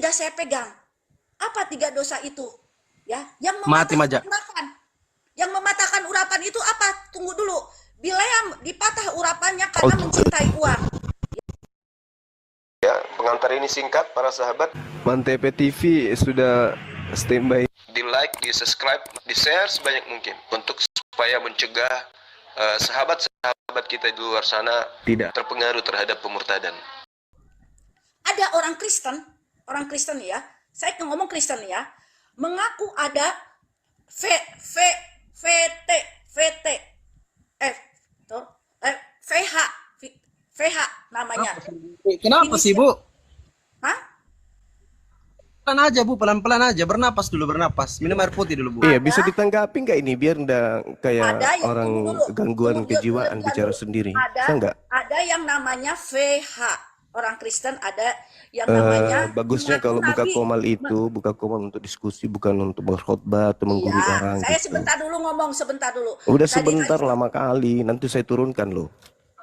tidak saya pegang. Apa 3 dosa itu? Ya, yang Mati mematahkan maja. urapan. Yang mematahkan urapan itu apa? Tunggu dulu. Bileam dipatah urapannya karena mencintai uang. Ya, pengantar ini singkat para sahabat. Mantep TV sudah standby. Di like, di subscribe, di share sebanyak mungkin untuk supaya mencegah sahabat-sahabat kita di luar sana Tidak terpengaruh terhadap pemurtadan. Ada orang Kristen ya, saya ngomong Kristen ya, mengaku ada VH namanya. Kenapa sih, Bu? Hah? Pelan aja, Bu, pelan-pelan aja. Bernapas dulu, bernapas. Minum air putih dulu, Bu. Iya, bisa ditanggapi nggak ini biar nggak kayak Ada yang orang gangguan kejiwaan bicara sendiri? Bisa nggak? Ada yang namanya VH. Orang Kristen ada yang namanya bagusnya kalau buka komal itu buka komal untuk diskusi, bukan untuk berkhotbah atau menggurui orang. Saya gitu. sebentar dulu ngomong, sebentar dulu. Udah sebentar lama kali, nanti saya turunkan loh.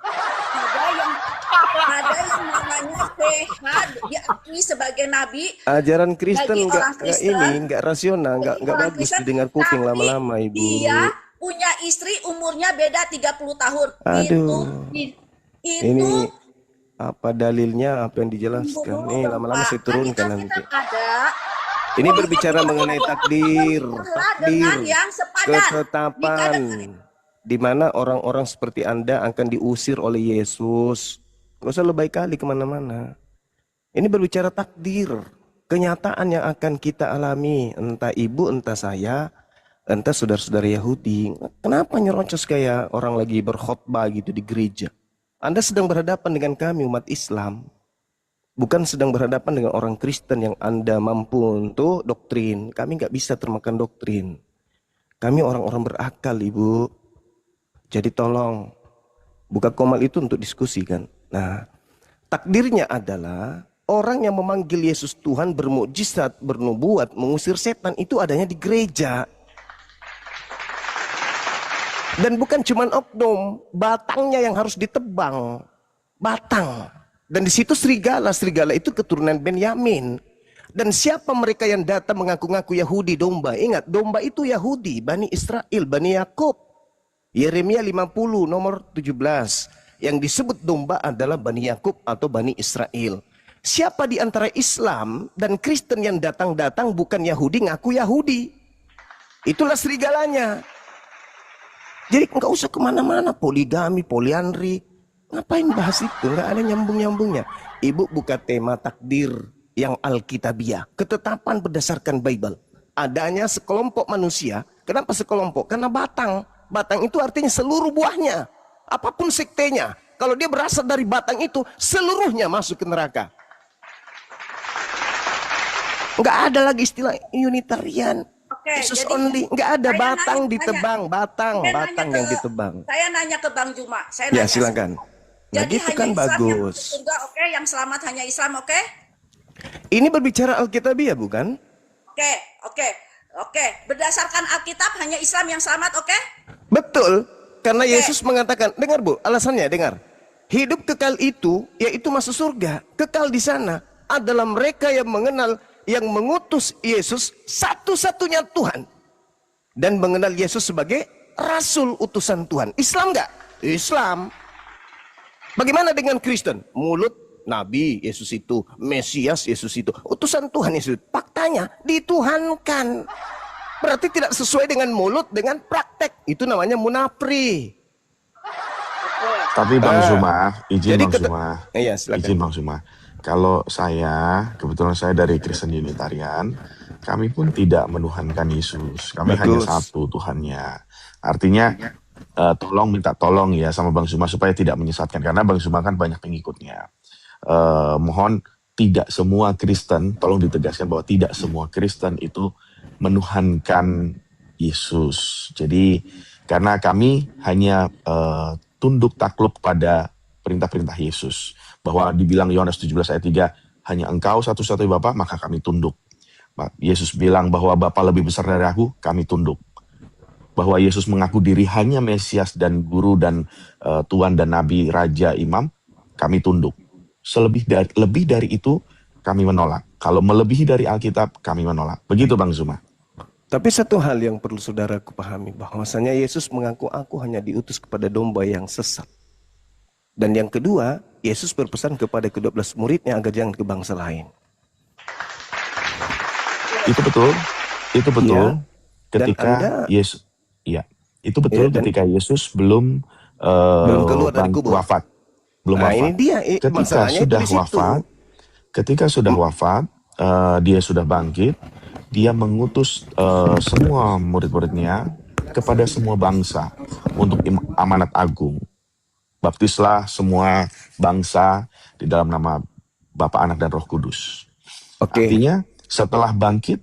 Ada yang namanya PH diakui sebagai nabi. Ajaran Kristen bagi orang Kristen, nggak rasional, nggak bagus Kristen, didengar kuping tapi lama-lama, Ibu. Dia punya istri umurnya beda 30 tahun. Aduh. Itu Ini apa dalilnya, apa yang dijelaskan? Nih lama-lama saya turunkan nanti. Ada. Ini berbicara mengenai takdir, Dengan yang sepadan. ketetapan, di mana orang-orang seperti Anda akan diusir oleh Yesus. Gak usah lebay kali kemana-mana. Ini berbicara takdir, kenyataan yang akan kita alami, entah ibu, entah saya, entah saudara-saudara Yahudi. Kenapa nyerocos kayak orang lagi berkhotbah gitu di gereja? Anda sedang berhadapan dengan kami umat Islam, bukan sedang berhadapan dengan orang Kristen yang Anda mampu untuk doktrin. Kami nggak bisa termakan doktrin. Kami orang-orang berakal, Ibu. Jadi tolong, buka komal itu untuk diskusi kan. Nah, takdirnya adalah orang yang memanggil Yesus Tuhan, bermukjizat, bernubuat, mengusir setan itu adanya di gereja. Dan bukan cuma oknum, batangnya yang harus ditebang. Batang. Dan di situ serigala itu keturunan Benyamin. Dan siapa mereka yang datang mengaku-ngaku Yahudi, domba? Ingat, domba itu Yahudi, Bani Israel, Bani Yakub. Yeremia 50 nomor 17. Yang disebut domba adalah Bani Yakub atau Bani Israel. Siapa di antara Islam dan Kristen yang datang-datang bukan Yahudi, ngaku Yahudi? Itulah serigalanya. Jadi nggak usah kemana-mana, poligami, poliandri. Ngapain bahas itu? Nggak ada nyambung-nyambungnya. Ibu buka tema takdir yang Alkitabiah. Ketetapan berdasarkan Bible. Adanya sekelompok manusia. Kenapa sekelompok? Karena batang. Batang itu artinya seluruh buahnya. Apapun sektenya. Kalau dia berasal dari batang itu, seluruhnya masuk ke neraka. Nggak ada lagi istilah Unitarian. Yesus only, nggak ada batang ditebang, batang yang ditebang. Saya nanya ke Bang Juma, Ya silakan. Nah, jadi itu hanya kan Islam bagus. Yang surga, oke, yang selamat hanya Islam, oke? Ini berbicara Alkitabiah bukan? Oke. Berdasarkan Alkitab hanya Islam yang selamat, oke? Betul. Karena Yesus mengatakan, dengar Bu, alasannya dengar. Hidup kekal itu, yaitu masuk surga. Kekal di sana adalah mereka yang mengenal, yang mengutus Yesus satu-satunya Tuhan. Dan mengenal Yesus sebagai Rasul utusan Tuhan. Islam enggak? Islam. Bagaimana dengan Kristen? Mulut Nabi Yesus itu, Mesias Yesus itu, utusan Tuhan Yesus. Faktanya dituhankan. Berarti tidak sesuai dengan mulut, dengan praktek. Itu namanya munafri. Tapi Bang Zuma, izin Bang Zuma. Iya, silakan. Izin Bang Zuma. Kalau saya, kebetulan saya dari Kristen Unitarian, kami pun tidak menuhankan Yesus. Kami hanya satu Tuhannya. Artinya, tolong minta tolong ya sama Bang Zuma supaya tidak menyesatkan. Karena Bang Zuma kan banyak pengikutnya. Mohon tidak semua Kristen, tolong ditegaskan bahwa tidak semua Kristen itu menuhankan Yesus. Jadi, karena kami hanya tunduk takluk pada perintah-perintah Yesus. Bahwa dibilang Yohanes 17 ayat 3, hanya engkau satu-satunya Bapa, maka kami tunduk. Yesus bilang bahwa Bapa lebih besar dari aku, kami tunduk. Bahwa Yesus mengaku diri hanya Mesias dan Guru dan Tuhan dan Nabi, Raja, Imam, kami tunduk. Lebih dari itu, kami menolak. Kalau melebihi dari Alkitab, kami menolak. Begitu Bang Zuma. Tapi satu hal yang perlu saudaraku pahami, bahwasanya Yesus mengaku aku hanya diutus kepada domba yang sesat. Dan yang kedua, Yesus berpesan kepada ke-12 muridnya agar jangan ke bangsa lain. Itu betul. Itu betul. Ya. Ketika Yesus, iya, itu betul. Ya, ketika Yesus belum keluar dari kubur. wafat, belum Nah, wafat. ini dia Ketika sudah wafat, dia sudah bangkit. Dia mengutus semua murid-muridnya kepada semua bangsa untuk amanat agung. Baptislah semua bangsa di dalam nama Bapa, Anak, dan Roh Kudus. Artinya setelah bangkit,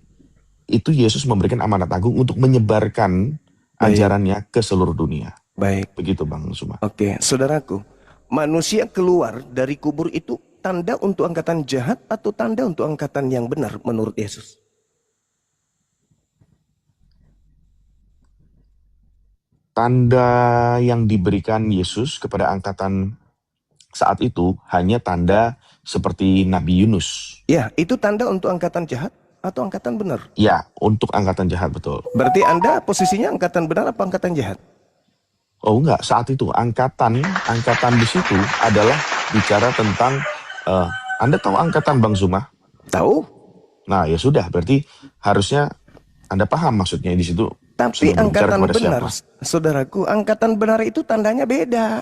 itu Yesus memberikan amanat agung untuk menyebarkan ajarannya ke seluruh dunia. Baik. Begitu Bang Zuma. Oke, saudaraku. Manusia keluar dari kubur itu tanda untuk angkatan jahat atau tanda untuk angkatan yang benar menurut Yesus? Tanda yang diberikan Yesus kepada angkatan saat itu hanya tanda seperti Nabi Yunus. Ya, itu tanda untuk angkatan jahat atau angkatan benar? Ya, untuk angkatan jahat, betul. Berarti Anda posisinya angkatan benar apa angkatan jahat? Oh enggak, saat itu angkatan di situ adalah bicara tentang Anda tahu angkatan Bang Zuma? Tahu. Nah, ya sudah, berarti harusnya Anda paham maksudnya di situ. Tapi angkatan benar, saudaraku, angkatan benar itu tandanya beda.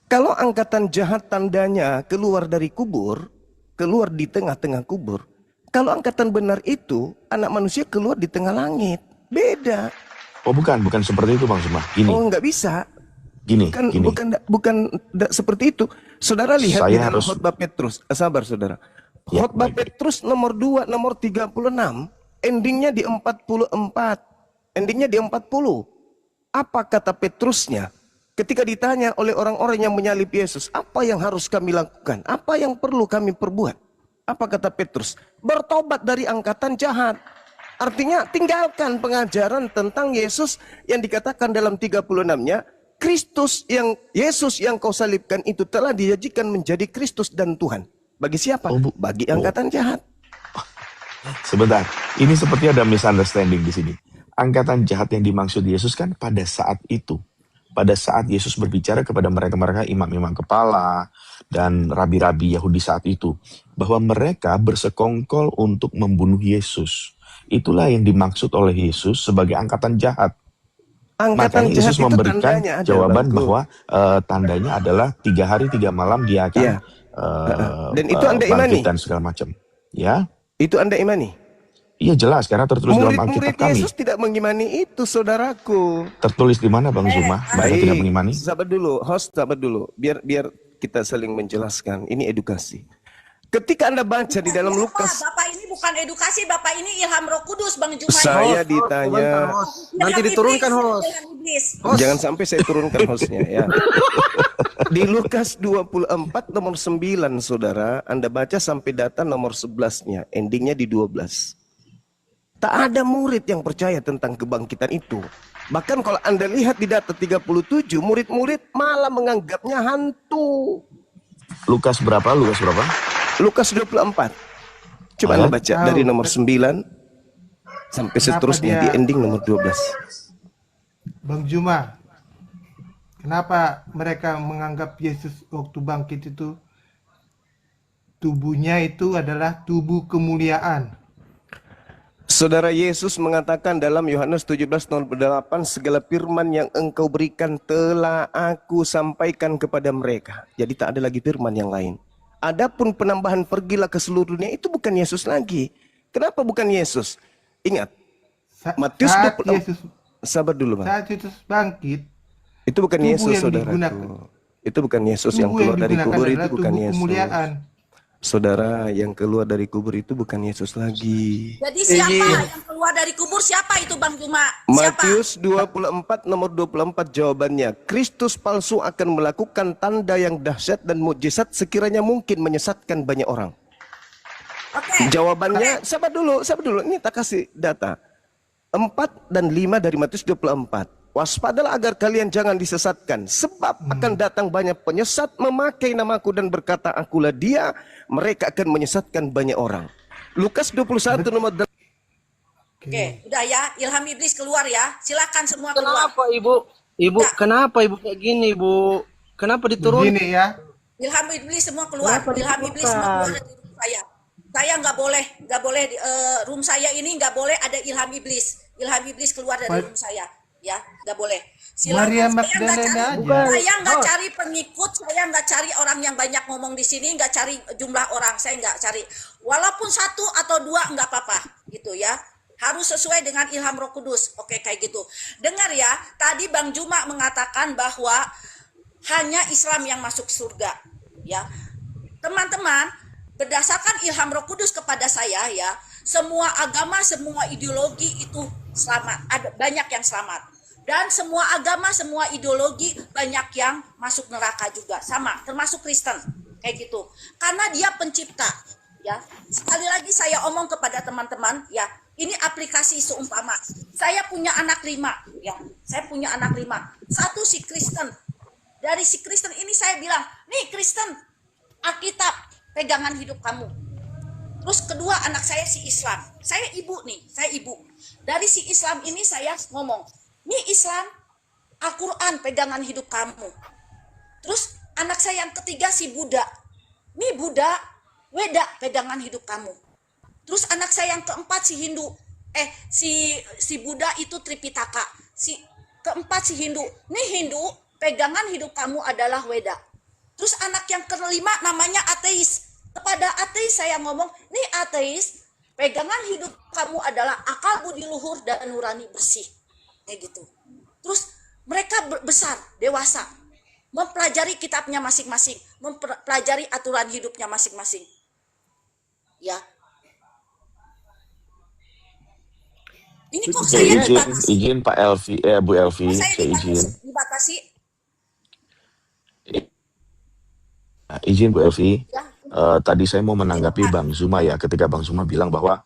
Kalau angkatan jahat tandanya keluar dari kubur, keluar di tengah-tengah kubur. Kalau angkatan benar itu anak manusia keluar di tengah langit, beda. Oh bukan seperti itu Bang Zuma. Gini. Oh nggak bisa. Gini. Bukan seperti itu. Saudara lihat di dalam harus... khotbah Petrus. Sabar saudara. Ya, Khotbah Petrus nomor 2, nomor 36, endingnya di 44. Endingnya di 40. Apa kata Petrusnya? Ketika ditanya oleh orang-orang yang menyalib Yesus, apa yang harus kami lakukan? Apa yang perlu kami perbuat? Apa kata Petrus? Bertobat dari angkatan jahat. Artinya tinggalkan pengajaran tentang Yesus yang dikatakan dalam 36-nya, Yesus yang kau salibkan itu telah dijanjikan menjadi Kristus dan Tuhan. Bagi siapa? Bagi angkatan jahat. Sebentar, ini seperti ada misunderstanding di sini. Angkatan jahat yang dimaksud Yesus kan pada saat itu. Pada saat Yesus berbicara kepada mereka-mereka imam-imam kepala dan rabi-rabi Yahudi saat itu. Bahwa mereka bersekongkol untuk membunuh Yesus. Itulah yang dimaksud oleh Yesus sebagai angkatan jahat. Angkatan Makanya jahat Yesus itu memberikan jawaban Bangku. bahwa tandanya adalah 3 hari 3 malam dia akan dan itu Anda imani? dan segala macam. Ya. Itu Anda imani? Iya jelas, karena tertulis dalam Alkitab Murid-murid kami. Yesus tidak mengimani itu, saudaraku. Tertulis di mana Bang Zuma? Mereka tidak mengimani. Sabar dulu, host sabar dulu. Biar kita saling menjelaskan. Ini edukasi. Ketika Anda baca di dalam Lukas. Bapak ini bukan edukasi, Bapak ini ilham Roh Kudus, Bang Juma. Saya ditanya. Nanti diturunkan host. Jangan sampai saya turunkan hostnya ya. Di Lukas 24 nomor 9 saudara, Anda baca sampai data nomor 11-nya, endingnya di 12. Tak ada murid yang percaya tentang kebangkitan itu. Bahkan kalau Anda lihat di data 37, murid-murid malah menganggapnya hantu. Lukas berapa? Lukas 24. Coba Anda baca dari nomor 9 sampai seterusnya di ending nomor 12. Bang Juma, kenapa mereka menganggap Yesus waktu bangkit itu tubuhnya itu adalah tubuh kemuliaan? Saudara, Yesus mengatakan dalam Yohanes 17:8, segala firman yang engkau berikan telah aku sampaikan kepada mereka. Jadi tak ada lagi firman yang lain. Adapun penambahan pergilah ke seluruh dunia itu bukan Yesus lagi. Kenapa bukan Yesus? Ingat, Matius 24. Sabar dulu, Bang. Saat Yesus bangkit, itu bukan Yesus, saudaraku. Itu bukan Yesus yang keluar dari kubur, itu bukan Yesus. Kemuliaan. Saudara, yang keluar dari kubur itu bukan Yesus lagi. Jadi siapa yang keluar dari kubur? Siapa itu Bang Juma? Matius 24 nomor 24 jawabannya. Kristus palsu akan melakukan tanda yang dahsyat dan mukjizat sekiranya mungkin menyesatkan banyak orang. Jawabannya, sabar dulu. Ini tak kasih data. 4 dan 5 dari Matius 24. Waspadalah agar kalian jangan disesatkan, sebab akan datang banyak penyesat memakai namaku dan berkata, akulah dia. Mereka akan menyesatkan banyak orang. Lukas 21 nomor 8. Oke, udah ya, ilham iblis keluar ya. Silakan semua keluar. Kenapa ibu? Ibu, Enggak. kenapa ibu kayak gini ibu? Kenapa diturun? Begini ya. Ilham iblis semua keluar. Kenapa Ilham iblis semua keluar dari room saya. Saya nggak boleh room saya ini nggak boleh ada ilham iblis. Ilham iblis keluar dari room saya, ya nggak boleh. Maria Silakan. Magdalena aja. Saya nggak cari pengikut, saya nggak cari orang yang banyak ngomong di sini, nggak cari jumlah orang, saya nggak cari. Walaupun 1 atau 2 nggak apa-apa, gitu ya. Harus sesuai dengan ilham Roh Kudus. Oke, kayak gitu. Dengar ya, tadi Bang Juma mengatakan bahwa hanya Islam yang masuk surga, ya. Teman-teman, berdasarkan ilham Roh Kudus kepada saya ya, semua agama, semua ideologi itu selamat. Ada banyak yang selamat. Dan semua agama, semua ideologi banyak yang masuk neraka juga, sama, termasuk Kristen, kayak gitu. Karena dia pencipta, ya. Sekali lagi saya omong kepada teman-teman, ya. Ini aplikasi seumpama. Saya punya anak 5, ya. Saya punya anak 5. Satu si Kristen. Dari si Kristen ini saya bilang, nih Kristen, Alkitab, pegangan hidup kamu. Terus kedua anak saya si Islam. Saya ibu nih, saya ibu. Dari si Islam ini saya ngomong, nih Islam, Al-Quran, pegangan hidup kamu. Terus anak saya yang ketiga si Buddha. Nih Buddha, Weda, pegangan hidup kamu. Terus anak saya yang keempat si Hindu. Si Buddha itu Tripitaka. Si keempat si Hindu. Nih Hindu, pegangan hidup kamu adalah Weda. Terus anak yang kelima namanya ateis. Kepada ateis saya ngomong, nih ateis, pegangan hidup kamu adalah akal budi luhur dan nurani bersih. Kayak gitu. Terus mereka besar, dewasa. Mempelajari kitabnya masing-masing. Mempelajari aturan hidupnya masing-masing. Ya. Ini kok saya dibatasi? Izin Pak Elvi, Bu Elvi, Saya saya izin. dibatasi. Izin Bu Elvi. Ya. Tadi saya mau menanggapi Bang Zuma ya, ketika Bang Zuma bilang bahwa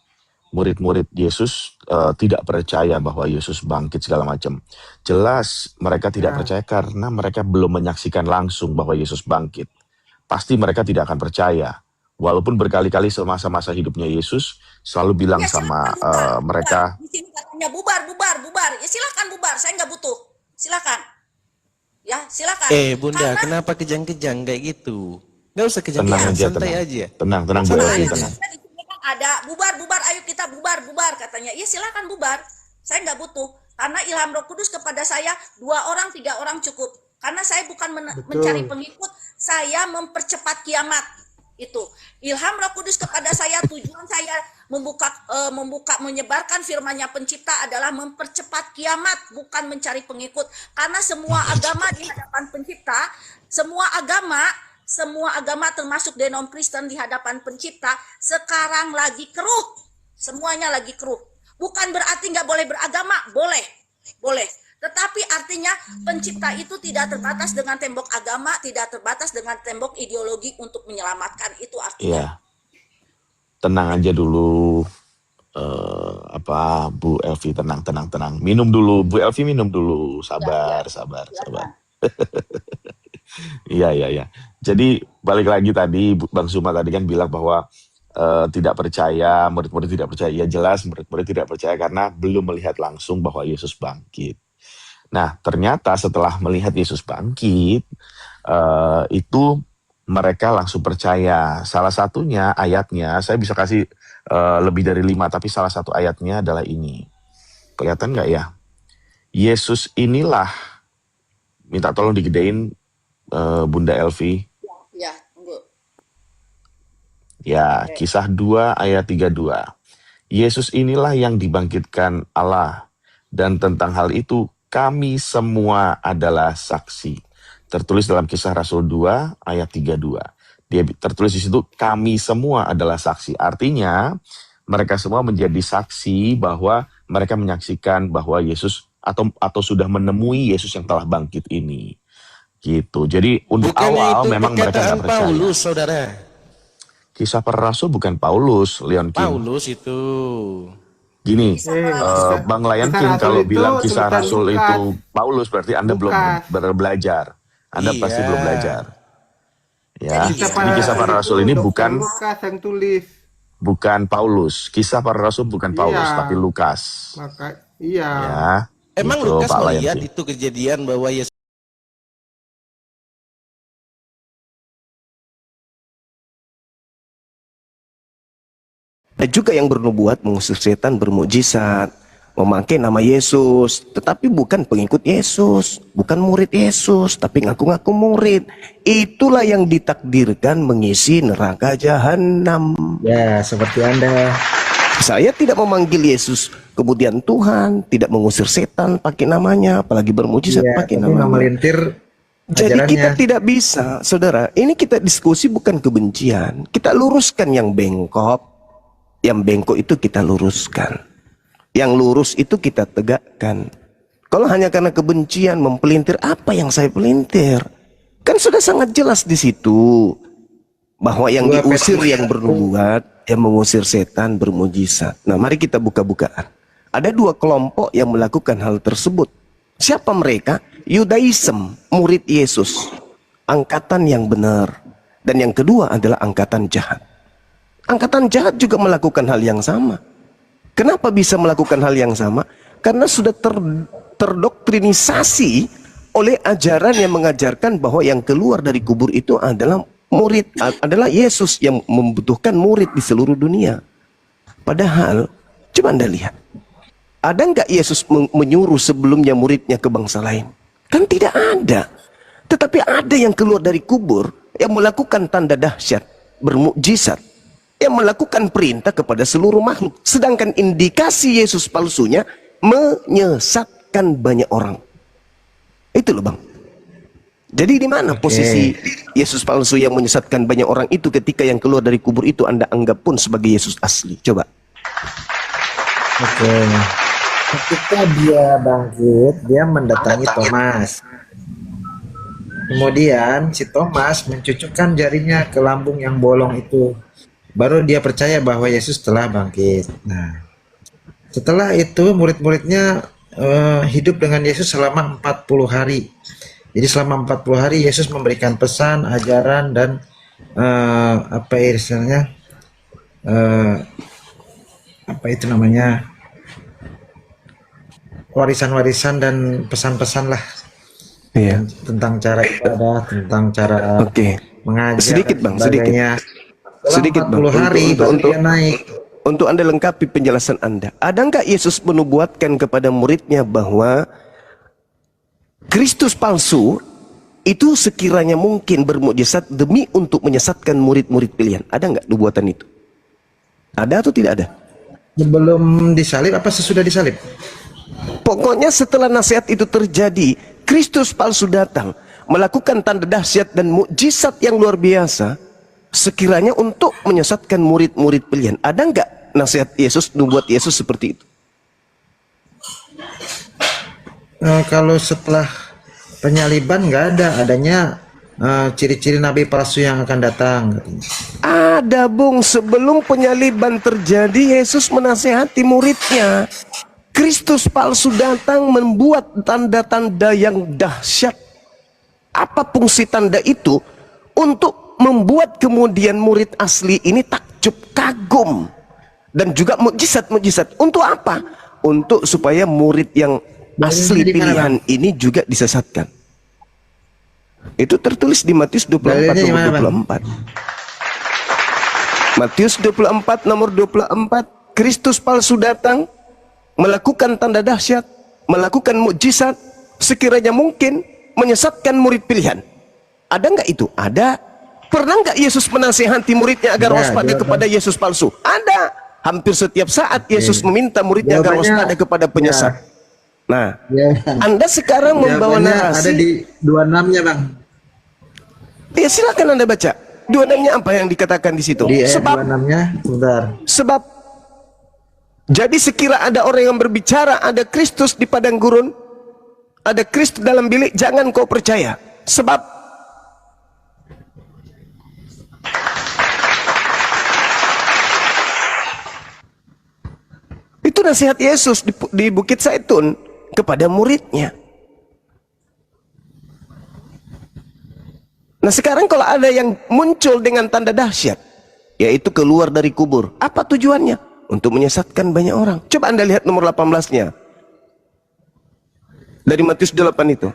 murid-murid Yesus tidak percaya bahwa Yesus bangkit segala macam. Jelas mereka tidak percaya karena mereka belum menyaksikan langsung bahwa Yesus bangkit. Pasti mereka tidak akan percaya. Walaupun berkali-kali semasa-masa hidupnya Yesus selalu bilang Ya, sama silakan bubar, mereka, bubar. Di sini katanya bubar. Ya silakan bubar, saya nggak butuh. Silakan. Ya, silakan. Bunda, Karena kenapa kejang-kejang kayak gitu? Nggak usah tenang kejang-kejang, aja, santai tenang. aja. Tenang Bu Santai Elvi, aja. tenang. di sini kan ada bubar, ayo kita bubar katanya. Ya silakan bubar. Saya nggak butuh. Karena ilham Roh Kudus kepada saya 2 orang, 3 orang cukup. Karena saya bukan mencari pengikut, saya mempercepat kiamat. Itu ilham Roh Kudus kepada saya, tujuan saya menyebarkan firman-Nya pencipta adalah mempercepat kiamat, bukan mencari pengikut. Karena semua agama di hadapan pencipta, semua agama termasuk denom Kristen di hadapan pencipta sekarang lagi keruh. Semuanya lagi keruh. Bukan berarti nggak boleh beragama, boleh. Tetapi artinya pencipta itu tidak terbatas dengan tembok agama, tidak terbatas dengan tembok ideologi untuk menyelamatkan, itu artinya. Iya. Tenang aja dulu. Bu Elvi, tenang. Minum dulu, Bu Elvi, minum dulu. Sabar. Iya. Jadi balik lagi tadi Bang Zuma tadi kan bilang bahwa tidak percaya, murid-murid tidak percaya. Ya jelas murid-murid tidak percaya karena belum melihat langsung bahwa Yesus bangkit. Nah, ternyata setelah melihat Yesus bangkit, itu mereka langsung percaya. Salah satunya ayatnya, saya bisa kasih lebih dari 5, tapi salah satu ayatnya adalah ini. Kelihatan nggak ya? Yesus inilah, minta tolong digedein Bunda Elvi. Ya, tunggu. Ya, Kisah 2 ayat 32. Yesus inilah yang dibangkitkan Allah, dan tentang hal itu kami semua adalah saksi. Tertulis dalam Kisah Rasul 2 ayat 32. Dia tertulis di situ kami semua adalah saksi. Artinya mereka semua menjadi saksi bahwa mereka menyaksikan bahwa Yesus atau sudah menemui Yesus yang telah bangkit ini. Gitu. Jadi untuk Bukannya awal itu memang mereka perkataan tidak percaya. Paulus, saudara. Kisah para Rasul bukan Paulus, Leon Kim. Paulus itu. Gini, Kisah Bang Lion Kisah King Rasul kalau itu bilang kisah sebutan Rasul Lukas. itu Paulus, berarti Anda belum Lukas. belajar. Anda pasti belum Iya. belajar. Ya, Jadi Kisah kisah jadi para kisah Rasul para itu Rasul ini Dokter bukan Lukas yang tulis. Paulus. Kisah para Rasul bukan Paulus, Iya. tapi Lukas. Maka iya. Ya, Emang gitu Lukas Pak Lion melihat King. itu kejadian bahwa Yesus Ada juga yang bernubuat, mengusir setan, bermukjizat, memakai nama Yesus, tetapi bukan pengikut Yesus, bukan murid Yesus, tapi ngaku-ngaku murid. Itulah yang ditakdirkan mengisi neraka jahanam. Ya, seperti Anda. Saya tidak memanggil Yesus kemudian Tuhan, tidak mengusir setan pakai namanya, apalagi bermukjizat Iya, pakai tapi namanya. memelintir Jadi kita ajarannya. tidak bisa, saudara. Ini kita diskusi bukan kebencian. Kita luruskan yang bengkok. Yang bengkok itu kita luruskan. Yang lurus itu kita tegakkan. Kalau hanya karena kebencian mempelintir, apa yang saya pelintir? Kan sudah sangat jelas di situ bahwa yang Dua diusir Petrus yang bernubuat, yang mengusir setan, bermujizat. Nah, mari kita buka-bukaan. Ada dua kelompok yang melakukan hal tersebut. Siapa mereka? Yudaism, murid Yesus, angkatan yang benar. Dan yang kedua adalah angkatan jahat. Angkatan jahat juga melakukan hal yang sama. Kenapa bisa melakukan hal yang sama? Karena sudah terdoktrinisasi oleh ajaran yang mengajarkan bahwa yang keluar dari kubur itu adalah murid, adalah Yesus yang membutuhkan murid di seluruh dunia. Padahal, coba Anda lihat. Ada nggak Yesus menyuruh sebelumnya muridnya ke bangsa lain? Kan tidak ada. Tetapi ada yang keluar dari kubur yang melakukan tanda dahsyat, bermukjizat, yang melakukan perintah kepada seluruh makhluk. Sedangkan indikasi Yesus palsunya menyesatkan banyak orang. Itu loh Bang. Jadi di mana posisi Yesus palsu yang menyesatkan banyak orang itu ketika yang keluar dari kubur itu Anda anggap pun sebagai Yesus asli? Coba. Oke. Ketika dia bangkit, dia mendatangi Thomas. Kemudian si Thomas mencucukkan jarinya ke lambung yang bolong itu. Baru dia percaya bahwa Yesus telah bangkit. Nah, setelah itu murid-muridnya hidup dengan Yesus selama 40 hari. Jadi selama 40 hari Yesus memberikan pesan, ajaran, dan apa istilahnya, apa itu namanya, warisan-warisan dan pesan-pesan lah. Iya. Tentang cara ibadah, tentang cara mengajar, Sedikit dan Bang, sedikit. sebagainya. Setelah Sedikit 40 Bang, hari baru dia naik. Untuk Anda lengkapi penjelasan Anda, ada nggak Yesus menubuatkan kepada muridnya bahwa Kristus palsu itu sekiranya mungkin bermukjizat demi untuk menyesatkan murid-murid pilihan? Ada nggak nubuatan itu? Ada atau tidak ada? Sebelum disalib apa sesudah disalib? Pokoknya setelah nasihat itu terjadi, Kristus palsu datang, melakukan tanda dahsyat dan mukjizat yang luar biasa, sekiranya untuk menyesatkan murid-murid pilihan. Ada nggak nasihat Yesus, nubuat Yesus seperti itu? Kalau setelah penyaliban nggak ada, adanya ciri-ciri nabi palsu yang akan datang. Ada Bung, sebelum penyaliban terjadi Yesus menasehati muridnya. Kristus palsu datang membuat tanda-tanda yang dahsyat. Apa fungsi tanda itu? Untuk membuat kemudian murid asli ini takjub, kagum, dan juga mukjizat-mukjizat. Untuk apa? Untuk supaya murid yang asli pilihan ini juga disesatkan. Itu tertulis di Matius 24 nomor 24. Matius 24 nomor 24. Kristus palsu datang, melakukan tanda dahsyat, melakukan mukjizat, sekiranya mungkin menyesatkan murid pilihan. Ada nggak itu? Ada. Pernah nggak Yesus menasihati muridnya agar waspada kepada Yesus palsu? Ada. Hampir setiap saat Yesus meminta muridnya agar waspada kepada penyesat. Nah, Anda sekarang membawa narasi. Ada di 26-nya, Bang. Ya silakan Anda baca. 26-nya apa yang dikatakan di situ? Di ayat Sebab 26-nya, sebentar. Sebab jadi sekira ada orang yang berbicara ada Kristus di padang gurun, ada Kristus dalam bilik, jangan kau percaya. Sebab itu Itu nasihat Yesus di Bukit Zaitun kepada muridnya. Nah sekarang kalau ada yang muncul dengan tanda dahsyat, yaitu keluar dari kubur, apa tujuannya? Untuk menyesatkan banyak orang. Coba Anda lihat nomor 18-nya. Dari Matius 8 itu.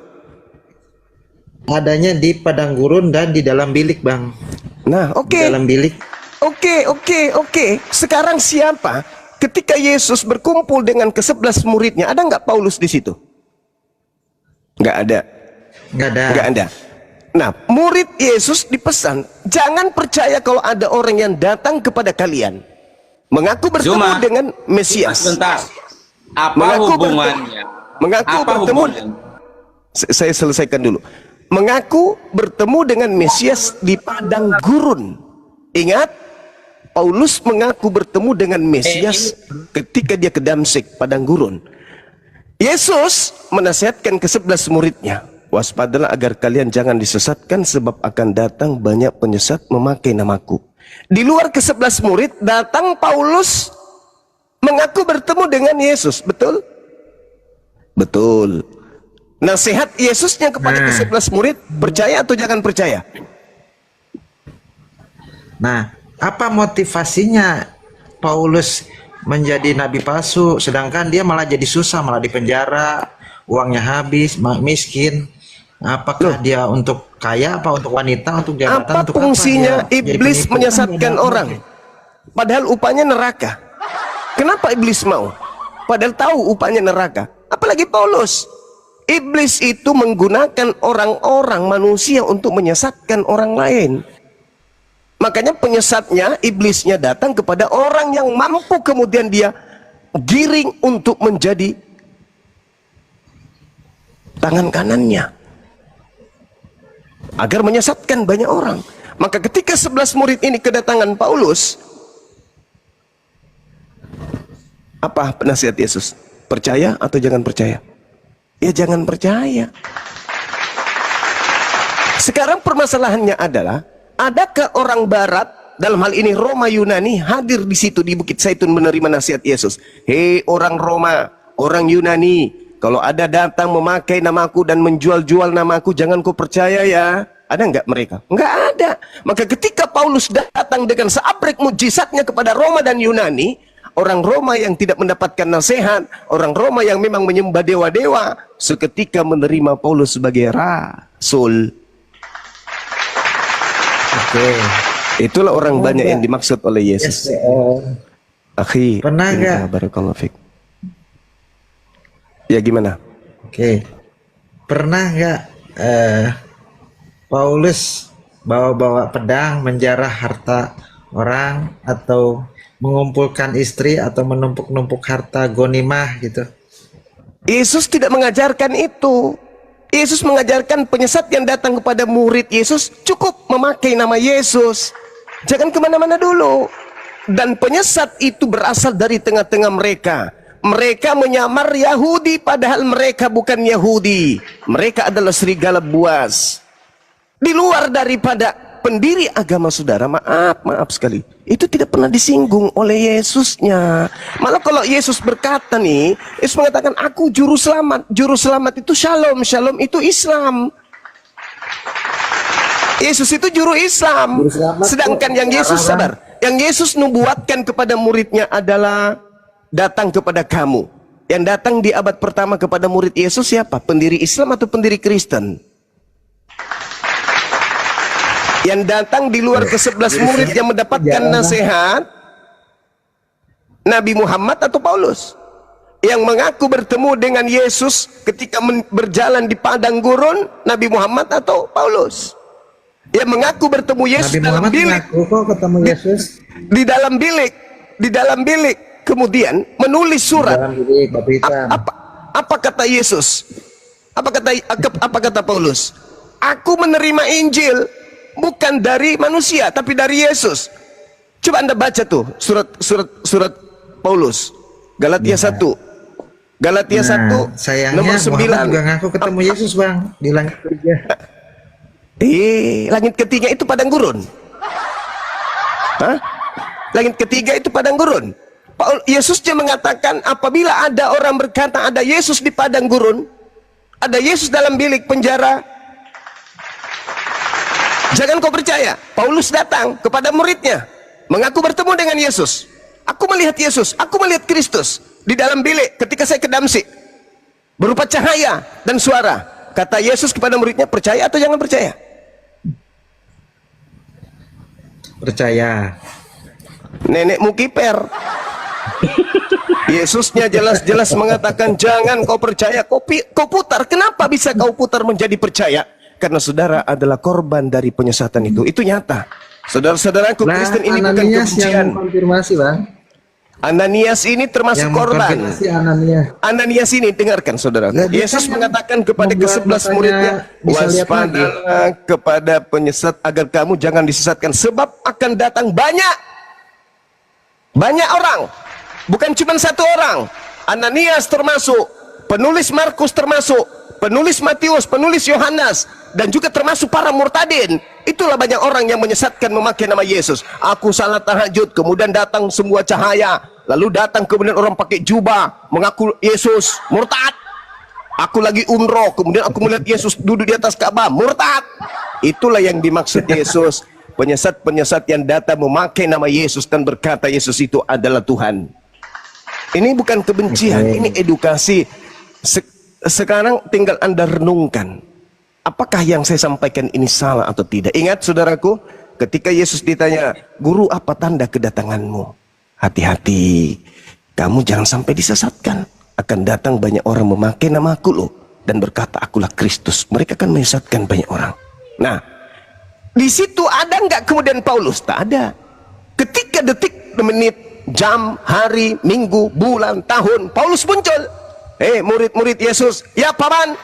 Adanya di padang gurun dan di dalam bilik, Bang. Nah, Di oke. dalam bilik. Oke. Sekarang siapa? Ketika Yesus berkumpul dengan ke-11 muridnya, ada nggak Paulus di situ? Nggak ada. Nggak ada. Nggak ada. Nah, murid Yesus dipesan, jangan percaya kalau ada orang yang datang kepada kalian mengaku bertemu Zuma, dengan Mesias. Sebentar. Apa Mengaku hubungannya? Mengaku Apa bertemu. hubungannya? Saya selesaikan dulu. Mengaku bertemu dengan Mesias di padang gurun. Ingat, Paulus mengaku bertemu dengan Mesias ketika dia ke Damsyik, padang gurun. Yesus menasihatkan ke-11 muridnya, waspadalah agar kalian jangan disesatkan sebab akan datang banyak penyesat memakai namaku. Di luar ke-11 murid datang Paulus mengaku bertemu dengan Yesus, betul? Betul. Nasihat Yesusnya kepada ke-11 murid, percaya atau jangan percaya? Nah, apa motivasinya Paulus menjadi nabi palsu, sedangkan dia malah jadi susah, malah dipenjara, uangnya habis, miskin. Apakah dia untuk kaya, apa untuk wanita, untuk jabatan, Apa untuk fungsinya apa dia jadi iblis penipu? menyesatkan Kan orang? Padahal upahnya neraka. Kenapa iblis mau? Padahal tahu upahnya neraka. Apalagi Paulus. Iblis itu menggunakan orang-orang manusia untuk menyesatkan orang lain. Makanya penyesatnya, iblisnya datang kepada orang yang mampu kemudian dia giring untuk menjadi tangan kanannya. Agar menyesatkan banyak orang. Maka ketika 11 murid ini kedatangan Paulus, apa penasihat Yesus? Percaya atau jangan percaya? Ya jangan percaya. Sekarang permasalahannya adalah, adakah orang barat, dalam hal ini Roma Yunani, hadir di situ di Bukit Zaitun menerima nasihat Yesus? Hei orang Roma, orang Yunani, kalau ada datang memakai namaku dan menjual-jual namaku, jangan kau percaya ya. Ada nggak mereka? Nggak ada. Maka ketika Paulus datang dengan seabrek mujizatnya kepada Roma dan Yunani, orang Roma yang tidak mendapatkan nasihat, orang Roma yang memang menyembah dewa-dewa, seketika menerima Paulus sebagai rasul. Oke. Itulah orang banyak yang dimaksud oleh Yesus. Akhi, Pernah nggak? barakallahu fik. Ya gimana? Oke. Pernah nggak Paulus bawa-bawa pedang menjarah harta orang, atau mengumpulkan istri, atau menumpuk-numpuk harta gonimah gitu? Yesus tidak mengajarkan itu. Yesus mengajarkan penyesat yang datang kepada murid Yesus cukup memakai nama Yesus. Jangan kemana-mana dulu. Dan penyesat itu berasal dari tengah-tengah mereka. Mereka menyamar Yahudi padahal mereka bukan Yahudi. Mereka adalah serigala buas. Di luar daripada pendiri agama saudara, maaf sekali, itu tidak pernah disinggung oleh Yesusnya. Malah kalau Yesus berkata nih, Yesus mengatakan aku juru selamat. Juru selamat itu shalom, shalom itu Islam. Yesus itu juru Islam. Sedangkan yang Yesus, sabar, yang Yesus nubuatkan kepada muridnya adalah datang kepada kamu. Yang datang di abad pertama kepada murid Yesus siapa? Pendiri Islam atau pendiri Kristen? Yang datang di luar ke-11 murid yang mendapatkan nasihat, Nabi Muhammad atau Paulus? Yang mengaku bertemu dengan Yesus ketika berjalan di padang gurun, Nabi Muhammad atau Paulus? Yang mengaku bertemu Yesus Nabi dalam Muhammad bilik, mengaku kok ketemu Yesus di dalam bilik, kemudian menulis surat. dalam bilik batu hitam. Apa kata Yesus? Apa kata Paulus? Aku menerima Injil bukan dari manusia tapi dari Yesus. Coba Anda baca tuh surat Paulus. Galatia 1. Galatia 1 sayangnya nomor Muhammad 9. juga ngaku ketemu Yesus, Bang, di langit ketiga. Langit ketiga itu padang gurun. Hah? Langit ketiga itu padang gurun. Yesusnya mengatakan apabila ada orang berkata ada Yesus di padang gurun, ada Yesus dalam bilik penjara, jangan kau percaya. Paulus datang kepada muridnya, mengaku bertemu dengan Yesus. Aku melihat Yesus, aku melihat Kristus di dalam bilik ketika saya ke Damsik, berupa cahaya dan suara. Kata Yesus kepada muridnya, percaya atau jangan percaya? Percaya. Nenekmu kiper. Yesusnya jelas-jelas mengatakan jangan kau percaya, kau putar. Kenapa bisa kau putar menjadi percaya? Karena saudara adalah korban dari penyesatan itu. Itu nyata. Saudara-saudaraku, Kristen ini bukan Ananias kebencian. yang konfirmasi, Bang. Ananias ini termasuk Yang korban. mengkonfirmasi Ananias. Ananias ini, dengarkan saudara. Nah, dia Yesus kan mengatakan kepada membuat ke-11 matanya muridnya, bisa lihat waspadalah kepada penyesat agar kamu jangan disesatkan, sebab akan datang banyak orang, bukan cuma satu orang. Ananias termasuk, penulis Markus termasuk, penulis Matius, penulis Yohanes, dan juga termasuk para murtadin. Itulah banyak orang yang menyesatkan memakai nama Yesus. Aku salat tahajud, kemudian datang semua cahaya, lalu datang kemudian orang pakai jubah mengaku Yesus, murtad. Aku lagi umroh, kemudian aku melihat Yesus duduk di atas Ka'bah, murtad. Itulah yang dimaksud Yesus. Penyesat-penyesat yang datang memakai nama Yesus dan berkata Yesus itu adalah Tuhan. Ini bukan kebencian, ini edukasi. Sekarang tinggal Anda renungkan, apakah yang saya sampaikan ini salah atau tidak? Ingat saudaraku, ketika Yesus ditanya, guru apa tanda kedatanganmu? Hati-hati, kamu jangan sampai disesatkan. Akan datang banyak orang memakai nama aku loh, dan berkata akulah Kristus. Mereka akan menyesatkan banyak orang. Nah, di situ ada nggak kemudian Paulus? Tak ada. Ketika detik, menit, jam, hari, minggu, bulan, tahun, Paulus muncul. Murid-murid Yesus, ya paman,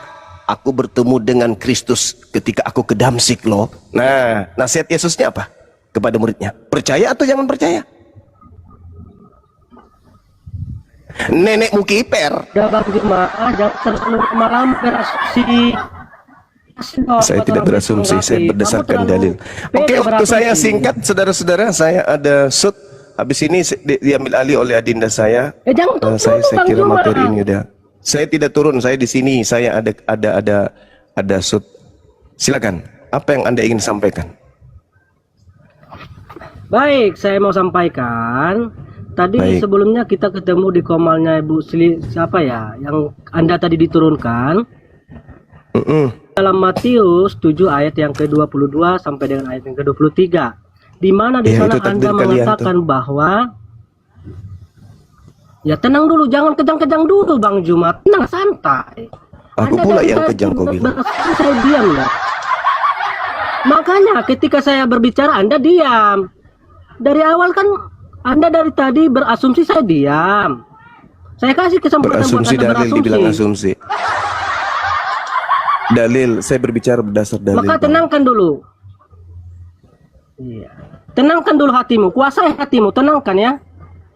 aku bertemu dengan Kristus ketika aku ke Damsik loh. Nah, nasihat Yesusnya apa kepada muridnya? Percaya atau jangan percaya? Nenekmu kiper. Udah bang jemaah, jangan terlalu lama-lama berasumsi. Saya tidak berasumsi, saya berdasarkan dalil. Oke, waktu saya singkat, saudara-saudara. Saya ada shoot. Habis ini diambil alih oleh adinda saya. Jangan saya kira materi ini udah. Saya tidak turun, saya di sini. Saya ada shoot. Silakan. Apa yang Anda ingin sampaikan? Baik, saya mau sampaikan. Tadi sebelumnya kita ketemu di komalnya Ibu Sli, siapa ya, yang Anda tadi diturunkan. Dalam Matius 7 ayat yang ke-22 sampai dengan ayat yang ke-23. Di mana di sana Anda mengatakan bahwa ya tenang dulu, jangan kejang-kejang dulu Bang Jumat, tenang santai. Aku pula yang kejang kau bilang. Saya diam ya. Makanya ketika saya berbicara Anda diam. Dari awal kan Anda dari tadi berasumsi, saya diam. Saya kasih kesempatan buat Anda dalil berasumsi. Dibilang asumsi. Dalil, saya berbicara berdasar dalil. Maka tenangkan dulu. Iya. Tenangkan dulu hatimu, kuasai hatimu, tenangkan ya.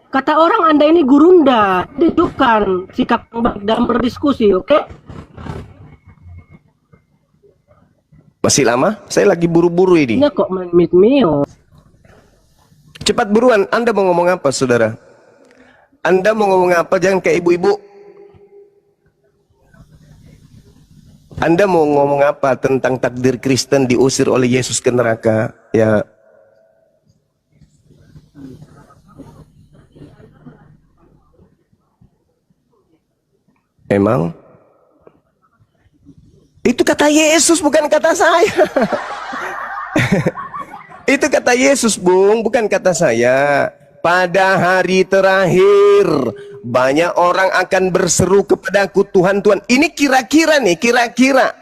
Kata orang Anda ini gurunda, tunjukkan sikap yang baik dalam berdiskusi, oke? Masih lama? Saya lagi buru-buru ini. Ini kok mio. Cepat buruan, Anda mau ngomong apa saudara? Anda mau ngomong apa? Jangan kayak ibu-ibu. Anda mau ngomong apa tentang takdir Kristen diusir oleh Yesus ke neraka? Ya. Emang? Itu kata Yesus, bukan kata saya. Itu kata Yesus, Bung, bukan kata saya. Pada hari terakhir banyak orang akan berseru kepadaku, Tuhan, Tuhan. Ini kira-kira nih, kira-kira.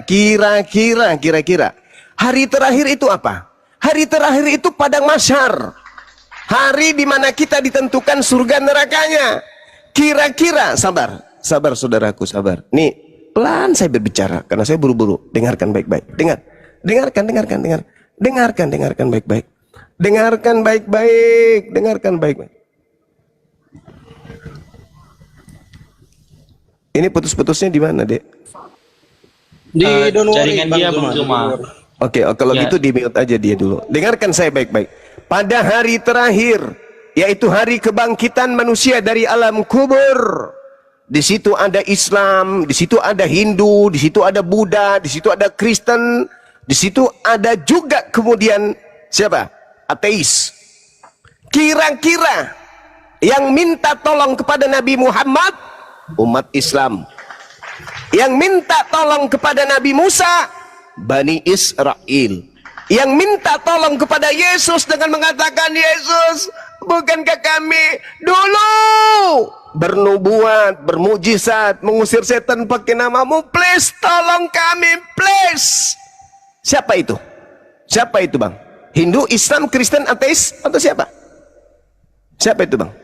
Hari terakhir itu apa? Hari terakhir itu padang mahsyar. Hari di mana kita ditentukan surga nerakanya. Kira-kira, sabar saudaraku, sabar. Nih, pelan saya berbicara karena saya buru-buru. Dengarkan baik-baik. Dengarkan baik-baik. Dengarkan baik-baik. Ini putus-putusnya di mana, Dek? Di jaringan dia cuma. Oke, kalau gitu di mute aja dia dulu. Dengarkan saya baik-baik. Pada hari terakhir yaitu hari kebangkitan manusia dari alam kubur. Di situ ada Islam, di situ ada Hindu, di situ ada Buddha, di situ ada Kristen, di situ ada juga kemudian siapa? Ateis. Kira-kira yang minta tolong kepada Nabi Muhammad umat Islam. Yang minta tolong kepada Nabi Musa Bani Israel. Yang minta tolong kepada Yesus dengan mengatakan, Yesus, bukankah kami dulu bernubuat, bermujizat, mengusir setan pakai namamu? Please, tolong kami, please. Siapa itu? Siapa itu, Bang? Hindu, Islam, Kristen, ateis, atau siapa? Siapa itu, Bang?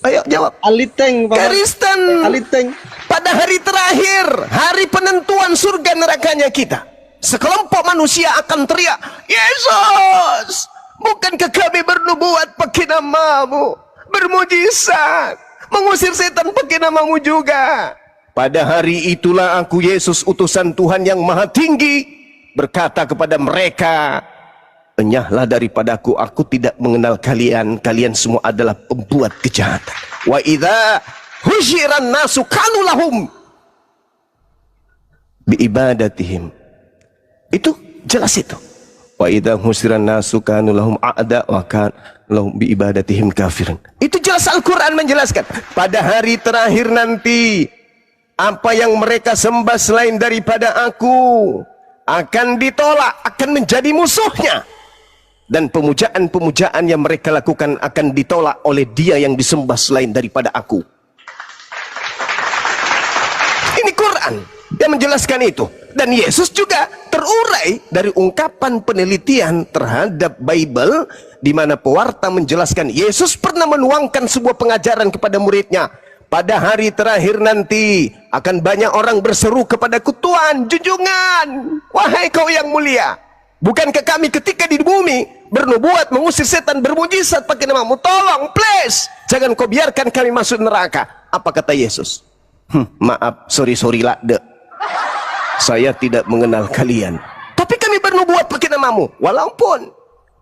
Ayo jawab. Aliteng, Pak. Kristen. Aliteng. Pada hari terakhir, hari penentuan surga nerakanya kita, sekelompok manusia akan teriak, Yesus, bukankah kami bernubuat pakai namamu, bermujizat, mengusir setan pakai namamu juga? Pada hari itulah aku, Yesus, utusan Tuhan yang maha tinggi, berkata kepada mereka, enyahlah daripadaku, aku tidak mengenal kalian, kalian semua adalah pembuat kejahatan. Wa idza husyiran nasu kanu lahum biibadatihim. Itu jelas itu. Wa idza husyiran nasu kanu lahum a'da wa kan lahum biibadatihim kafirin. Itu jelas Al-Qur'an menjelaskan. Pada hari terakhir nanti, apa yang mereka sembah selain daripada aku akan ditolak, akan menjadi musuhnya. Dan pemujaan-pemujaan yang mereka lakukan akan ditolak oleh dia yang disembah selain daripada aku. Ini Quran yang menjelaskan itu. Dan Yesus juga terurai dari ungkapan penelitian terhadap Bible, di mana pewarta menjelaskan Yesus pernah menuangkan sebuah pengajaran kepada muridnya. Pada hari terakhir nanti akan banyak orang berseru kepadaku, Tuhan, junjungan, wahai kau yang mulia, bukankah kami ketika di bumi bernubuat, mengusir setan, bermujizat pakai namamu? Tolong, please, jangan kau biarkan kami masuk neraka. Apa kata Yesus? Maaf, sorry lah, saya tidak mengenal kalian. Tapi kami bernubuat pakai namamu. Walaupun,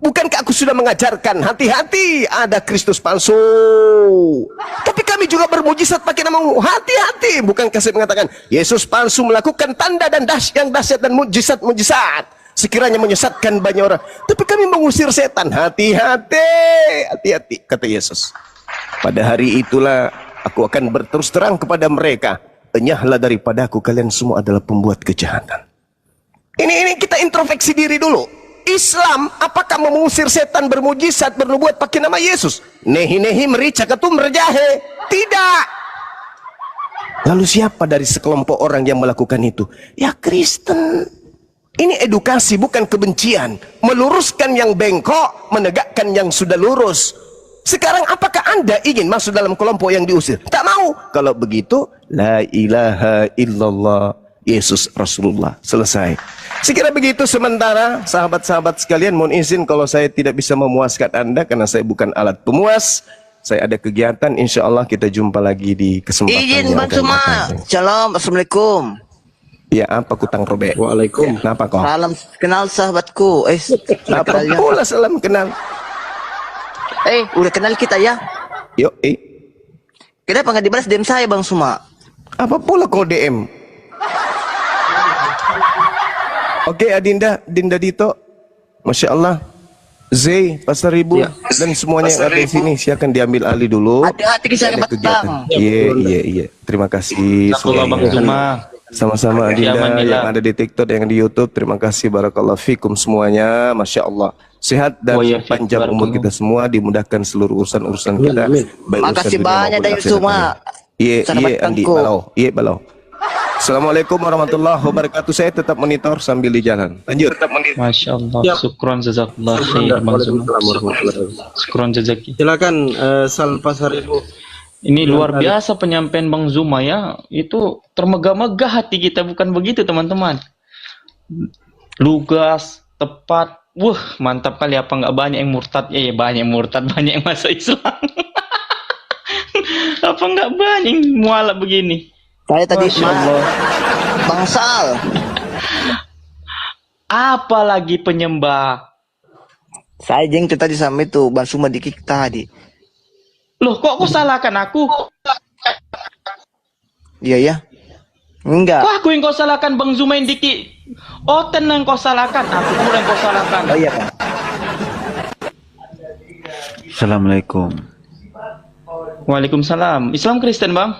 bukankah aku sudah mengajarkan, hati-hati, ada Kristus palsu. Tapi kami juga bermujizat pakai namamu. Hati-hati, bukankah saya mengatakan, Yesus palsu melakukan tanda dan yang dahsyat dan mujizat-mujizat, sekiranya menyesatkan banyak orang. Tapi kami mengusir setan. Hati-hati, hati-hati, kata Yesus. Pada hari itulah aku akan berterus terang kepada mereka, enyahlah daripadaku, kalian semua adalah pembuat kejahatan. Ini kita introspeksi diri dulu. Islam apakah mengusir setan, bermujizat, bernubuat pakai nama Yesus? Nehi merica ketum merjahe. Tidak. Lalu siapa dari sekelompok orang yang melakukan itu? Ya Kristen. Ini edukasi, bukan kebencian. Meluruskan yang bengkok, menegakkan yang sudah lurus. Sekarang apakah Anda ingin masuk dalam kelompok yang diusir? Tak mau. Kalau begitu, la ilaha illallah, Yesus Rasulullah. Selesai. Sekira begitu sementara, sahabat-sahabat sekalian, mohon izin kalau saya tidak bisa memuaskan Anda, karena saya bukan alat pemuas. Saya ada kegiatan, insya Allah kita jumpa lagi di kesempatan izin yang Bang akan Suma. datang. Shalom, assalamualaikum. Ya, apa kutang robek? Waalaikumsalam. Kenapa kau? Salam kenal sahabatku. Apa pula salam kenal? Udah kenal kita ya? Yuk, Kenapa nggak dibalas DM saya Bang Suma? apa pula kau DM? Oke, Adinda, Dinda Dito, Masya Allah, Zay, Pasar Ribu, dan semuanya yang ada di sini, silakan diambil alih dulu. Hati-hati kisah kegiatan. Iya. Terima kasih. Semuanya. Sama-sama Adinda yang ada di TikTok, yang di YouTube. Terima kasih, barakallahu fikum semuanya, Masya Allah. Sehat dan panjang umur kita semua, dimudahkan seluruh urusan-urusan kita. Makasih banyak dari semua. Iya, Andi, balau. Assalamualaikum warahmatullahi wabarakatuh. Saya tetap monitor sambil di jalan. Lanjut. Masya Allah. Syukron jazakallah khair Bang Zuma. Syukron jazaki. Silakan Sal Pasar Ibu. Ini luar biasa penyampaian Bang Zuma ya. Itu termegah-megah hati kita, bukan begitu teman-teman? Lugas, tepat. Mantap kali. Apa nggak banyak yang murtad? Ya banyak yang murtad, banyak yang masuk Islam. Apa nggak banyak yang mualaf begini? Saya tadi Bang Sal. Apalagi penyembah. Saya jeng tadi sama itu Bang Suma dikik tadi. Loh, kok kau salahkan aku? Iya ya. Enggak. Kok aku yang kau salahkan Bang Zumain dikit? Oh, tenang kau salahkan. Aku pula yang kau salahkan. Oh iya Bang. Assalamualaikum. Waalaikumsalam. Islam Kristen, Bang?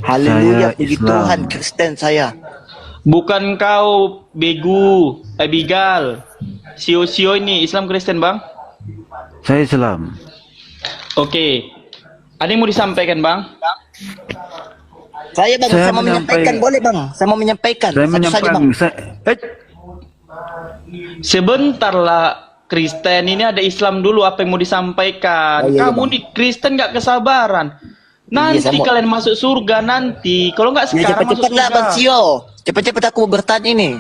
Haleluya, Saya puji Islam. Tuhan, Kristen saya. Bukan kau begu, Abigal. Sio-sio ini Islam Kristen, Bang? Saya Islam. Oke. Ada yang mau disampaikan, Bang? Saya Bang, Saya saya mau menyampaikan, menyampaikan. boleh Bang? Saya mau menyampaikan. Saya Satu saja Bang. menyampaikan. Sebentarlah, Kristen ini ada Islam dulu. Apa yang mau disampaikan? Oh, iya, Kamu Bang. di Kristen nggak kesabaran. Nanti saya mau- kalian masuk surga nanti. Kalau nggak Ya sekarang masuk cepat-cepat lah surga. Bang Sio. Cepat-cepat aku mau bertanya ini.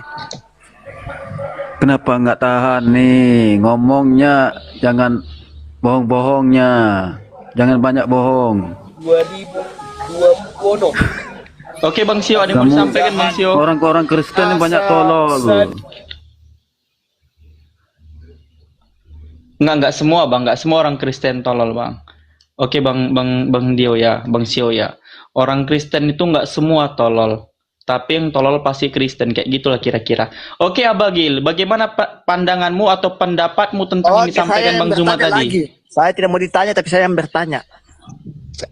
Kenapa nggak tahan nih ngomongnya? Jangan bohong-bohongnya. Jangan banyak bohong. Oke, Bang Sio, ada yang mau disampaikan, Bang Sio? Orang-orang Kristen yang banyak tolol. Nggak semua, Bang. Nggak semua orang Kristen tolol, Bang. Oke, Bang Dio ya, Bang Sio ya. Orang Kristen itu nggak semua tolol. Tapi yang tolol pasti Kristen, kayak gitulah kira-kira. Oke, Abagil, bagaimana pandanganmu atau pendapatmu tentang yang Oke, disampaikan saya Bang yang Zuma bertanya tadi? lagi. Saya tidak mau ditanya, tapi saya yang bertanya.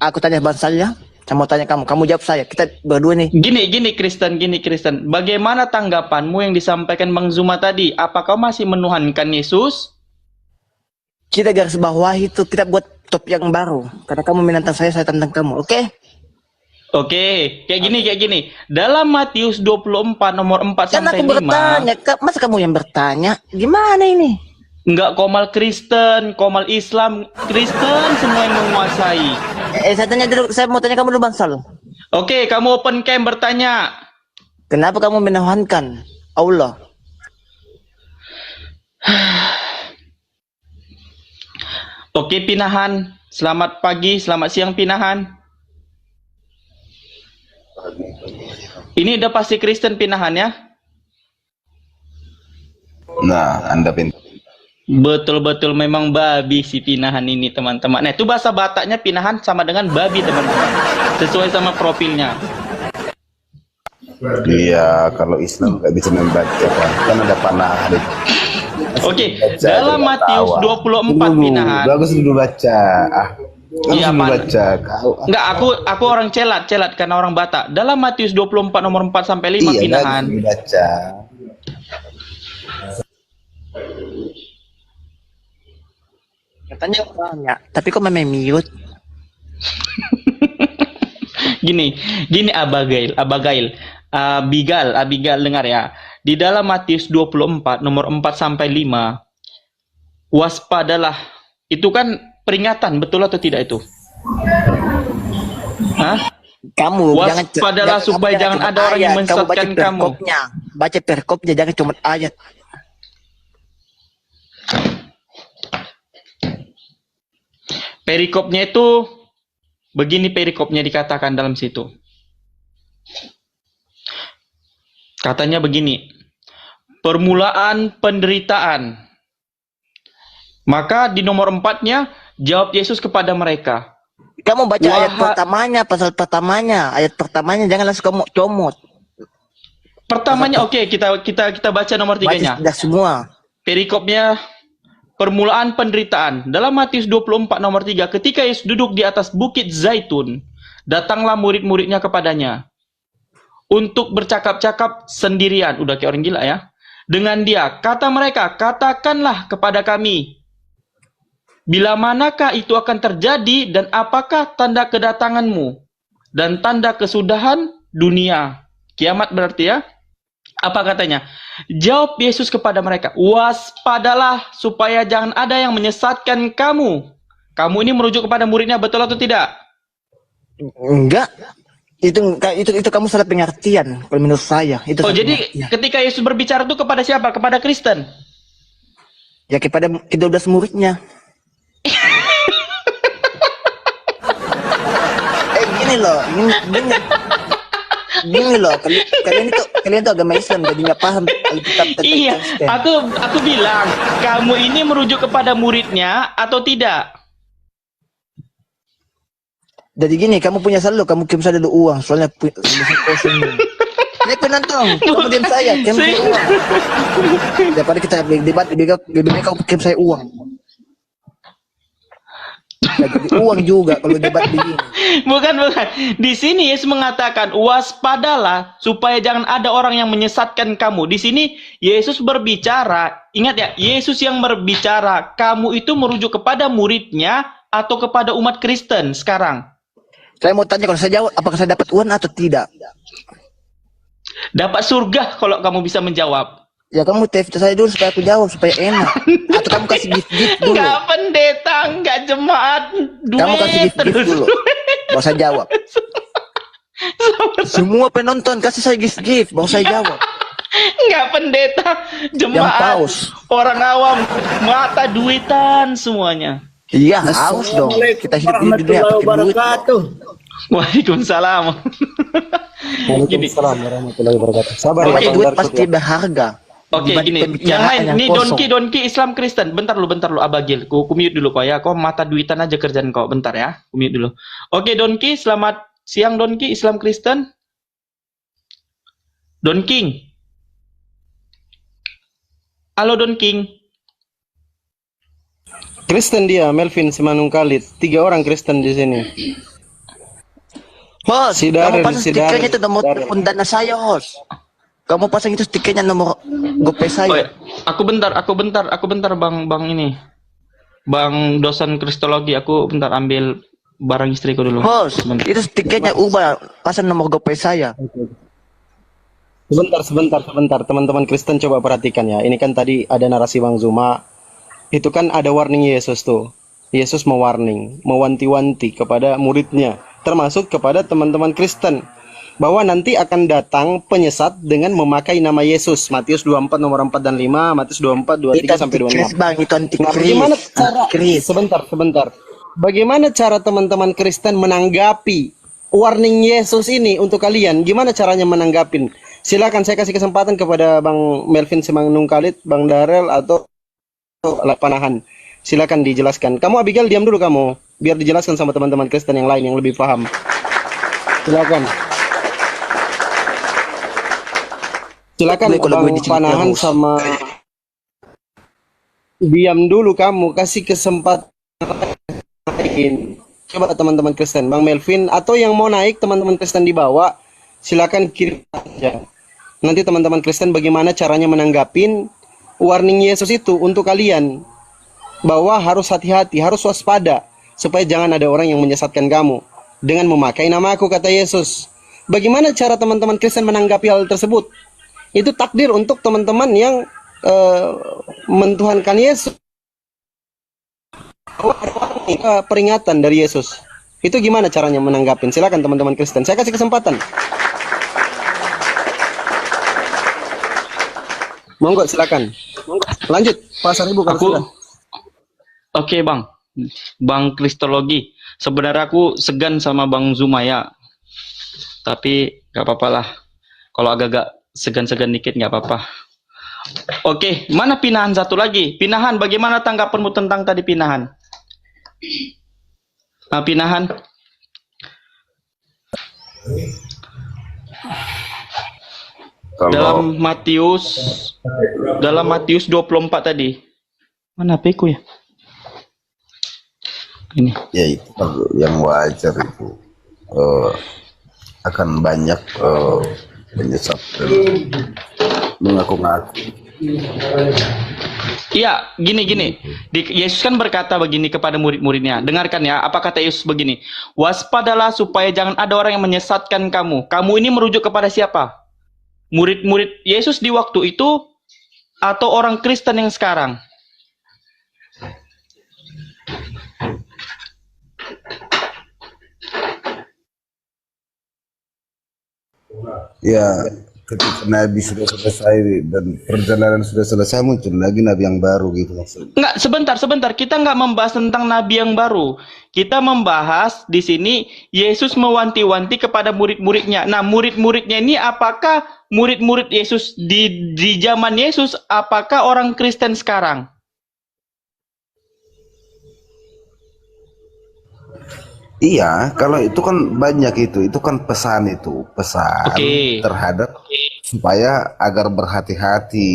Aku tanya Bang saya. Saya mau tanya kamu. Kamu jawab saya. Kita berdua nih. Gini Kristen. Bagaimana tanggapanmu yang disampaikan Bang Zuma tadi? Apa kau masih menuhankan Yesus? Kita garis bawah itu. Kita buat top yang baru. Karena kamu menantang saya tantang kamu. Oke? Oke, kayak gini. Dalam Matius 24 nomor 4 Kan sampai aku 5. bertanya. Masa kamu yang bertanya? Gimana ini? Enggak komal Kristen, komal Islam, Kristen semua yang menguasai. Saya tanya dulu. Saya mau tanya kamu dulu Bang Sal. Oke, kamu open cam bertanya. Kenapa kamu menuhankan Allah? Oke, Pinahan. Selamat pagi, selamat siang, Pinahan. Ini udah pasti Kristen, Pinahan ya? Nah, Anda pintar. Betul-betul memang babi si Pinahan ini, teman-teman. Nah, itu bahasa Bataknya Pinahan sama dengan babi, teman-teman. Sesuai sama profilnya. Iya, kalau Islam nggak bisa membaca kan ada panah. Oke, dalam Matius 24 Pinahan. Bagus dulu baca. Iya, dulu Pan. baca. Kau. Enggak, aku orang celat karena orang Batak. Dalam Matius 24 nomor 4 sampai 5 Iya, Pinahan. bagus dulu baca. Katanya banyak. Tapi kok memang mute? Gini Abigail dengar ya. Di dalam Matius 24 nomor 4 sampai 5, waspadalah. Itu kan peringatan, betul atau tidak itu? Hah? Kamu waspadalah supaya jangan ada orang yang menyesatkan kamu. Baca perkopnya, jangan cuma ayat. Perikopnya itu begini, perikopnya dikatakan dalam situ. Katanya begini, permulaan penderitaan. Maka di nomor 4-nya jawab Yesus kepada mereka. Kamu baca ayat pertamanya, pasal pertamanya, ayat pertamanya, jangan langsung kamu comot. Pertamanya oke, kita baca nomor 3-nya. Baca sudah semua. Perikopnya permulaan penderitaan. Dalam Matius 24 nomor 3, ketika Yesus duduk di atas bukit Zaitun, datanglah murid-muridnya kepadanya untuk bercakap-cakap sendirian. Udah kayak orang gila ya. Dengan dia, kata mereka, katakanlah kepada kami, bila manakah itu akan terjadi dan apakah tanda kedatanganmu dan tanda kesudahan dunia. Kiamat berarti ya. Apa katanya? Jawab Yesus kepada mereka, waspadalah supaya jangan ada yang menyesatkan kamu. Kamu ini merujuk kepada muridnya, betul atau tidak? Enggak. Itu kamu salah pengertian kalau menurut saya. Itu jadi ketika Yesus berbicara itu kepada siapa? Kepada Kristen? Ya kepada ke-12 muridnya. Gini loh, kalian itu agama Islam, jadi nggak paham Alkitab tentang Iya, Kristen. aku bilang, kamu ini merujuk kepada muridnya atau tidak? Jadi gini, kamu punya saldo, kamu kirim saya dulu uang, soalnya kosong. Ini penonton, kamu diam saya, kamu kirim uang. Daripada kita debat, lebih baik kamu kirim saya uang. Nah, jadi uang juga kalau debat begini. Bukan. Di sini Yesus mengatakan waspadalah supaya jangan ada orang yang menyesatkan kamu. Di sini Yesus berbicara, ingat ya, Yesus yang berbicara. Kamu itu merujuk kepada muridnya atau kepada umat Kristen sekarang? Saya mau tanya, kalau saya jawab, apakah saya dapat uang atau tidak? Dapat surga kalau kamu bisa menjawab. Ya kamu TFT saya dulu supaya aku jawab, supaya enak. Atau kamu kasih gift dulu. Enggak pendeta, enggak jemaat, duit. Kamu kasih gift dulu, baru saya jawab. Semua penonton kasih saya gift, baru saya jawab. Enggak pendeta, jemaat, orang awam, mata duitan semuanya. Iya, harus dong. Kita hidup di dunia pakai duit. Waalaikumsalam. Waalaikumsalam warahmatullahi wabarakatuh. Sabar ya, duit pasti berharga. Oke, gini, yang lain, ini Donki Islam Kristen. Bentar lu, Abagil. Ku mute dulu kok ya. Kau mata duitan aja kerjaan kau. Bentar ya, ku mute dulu. Oke, Donki, selamat siang Donki, Islam Kristen. Don King. Halo Don King. Kristen dia, Melvin Simanung Khalid. 3 orang Kristen di sini. Host, kamu pasang stikernya itu nomor telepon dana saya, host. Kamu pasang itu stikernya nomor GoPay saya. Oh, ya. Aku bentar bang ini. Bang dosen kristologi, aku bentar ambil barang istriku dulu. Host, itu stikernya ubah, pasang nomor GoPay saya. Sebentar. Teman-teman Kristen coba perhatikan ya. Ini kan tadi ada narasi Bang Zuma. Itu kan ada warning Yesus tuh. Yesus mewarning, mewanti-wanti kepada muridnya, termasuk kepada teman-teman Kristen, bahwa nanti akan datang penyesat dengan memakai nama Yesus. Matius 24 nomor 4 dan 5, Matius 24 23 sampai 26. Bang, itu antikris. Nah, bagaimana cara sebentar. Bagaimana cara teman-teman Kristen menanggapi warning Yesus ini untuk kalian? Gimana caranya menanggapin? Silakan, saya kasih kesempatan kepada Bang Melvin Simanung Khalid, Bang Darel atau Panahan. Silakan dijelaskan. Kamu Abigail diam dulu kamu, biar dijelaskan sama teman-teman Kristen yang lain yang lebih paham. Silakan Bang Panahan sama diam dulu kamu, kasih kesempatan. Coba teman-teman Kristen, Bang Melvin atau yang mau naik teman-teman Kristen di bawah, silakan kirim aja. Nanti teman-teman Kristen bagaimana caranya menanggapin warning Yesus itu untuk kalian, bahwa harus hati-hati, harus waspada supaya jangan ada orang yang menyesatkan kamu dengan memakai nama aku, kata Yesus. Bagaimana cara teman-teman Kristen menanggapi hal tersebut? Itu takdir untuk teman-teman yang mentuhankan Yesus. Peringatan dari Yesus. Itu gimana caranya menanggapin? Silakan teman-teman Kristen. Saya kasih kesempatan. Monggo silakan. Lanjut, Pak Saribu kalau sudah. Oke, Bang Kristologi. Sebenarnya aku segan sama Bang Zuma ya. Tapi gak apa-apa lah. Kalau agak-agak segan-segan dikit gak apa-apa. Oke, mana Pinahan satu lagi? Pinahan, bagaimana tanggapanmu tentang tadi Pinahan? Pinahan. Dalam Matius 24 tadi. Mana HP-ku ya? Ini. Ya itu yang wajar itu. Akan banyak menyesat dan mengaku-ngaku. Iya, gini. Yesus kan berkata begini kepada murid-muridnya. Dengarkan ya, apa kata Yesus begini. Waspadalah supaya jangan ada orang yang menyesatkan kamu. Kamu ini merujuk kepada siapa? Murid-murid Yesus di waktu itu atau orang Kristen yang sekarang? Ya, ketika Nabi sudah selesai dan perjalanan sudah selesai, muncul lagi Nabi yang baru gitu maksudnya. Enggak, sebentar. Kita nggak membahas tentang Nabi yang baru. Kita membahas di sini Yesus mewanti-wanti kepada murid-muridnya. Nah, murid-muridnya ini apakah murid-murid Yesus di zaman Yesus? Apakah orang Kristen sekarang? Iya, kalau itu kan banyak itu kan pesan Oke. terhadap supaya agar berhati-hati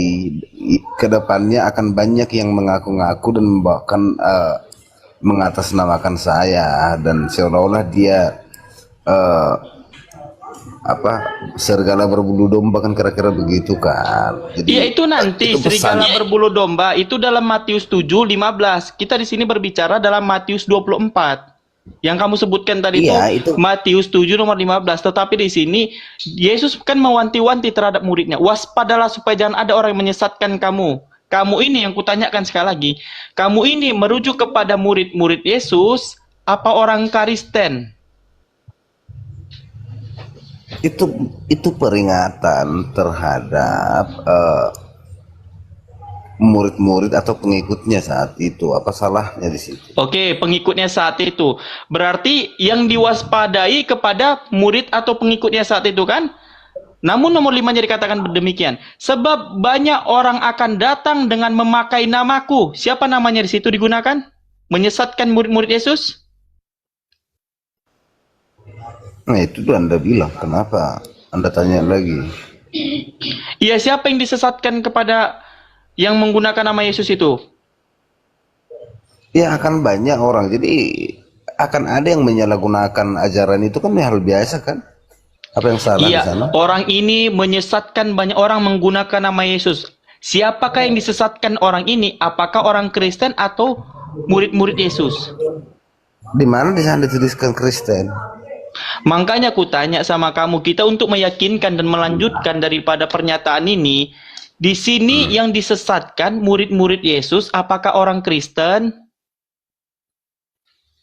ke depannya akan banyak yang mengaku-ngaku dan bahkan mengatasnamakan saya dan seolah-olah dia eh, apa serigala berbulu domba kan kira-kira begitu kan. Iya Jadi itu nanti itu pesan. serigala berbulu domba itu dalam Matius 7:15. Kita di sini berbicara dalam Matius 24. Yang kamu sebutkan tadi Iya, itu Matius 7 nomor 15. Tetapi di sini Yesus kan mewanti-wanti terhadap muridnya. Waspadalah supaya jangan ada orang yang menyesatkan kamu. Kamu ini yang kutanyakan sekali lagi. Kamu ini merujuk kepada murid-murid Yesus apa orang Kristen? itu peringatan terhadap murid-murid atau pengikutnya saat itu. Apa salahnya di situ? Oke, pengikutnya saat itu. Berarti yang diwaspadai kepada murid atau pengikutnya saat itu kan? Namun nomor 5-nya dikatakan demikian. Sebab banyak orang akan datang dengan memakai namaku. Siapa namanya di situ digunakan? Menyesatkan murid-murid Yesus? Nah, itu tuh Anda bilang, kenapa Anda tanya lagi? Iya, siapa yang disesatkan kepada yang menggunakan nama Yesus itu? Ya akan banyak orang, jadi akan ada yang menyalahgunakan ajaran itu kan hal biasa kan? Apa yang salah di Iya, sana? orang ini menyesatkan banyak orang menggunakan nama Yesus. Siapakah yang disesatkan orang ini? Apakah orang Kristen atau murid-murid Yesus? Di mana di sana dituliskan Kristen? Makanya aku tanya sama kamu, kita untuk meyakinkan dan melanjutkan daripada pernyataan ini, di sini yang disesatkan murid-murid Yesus, apakah orang Kristen?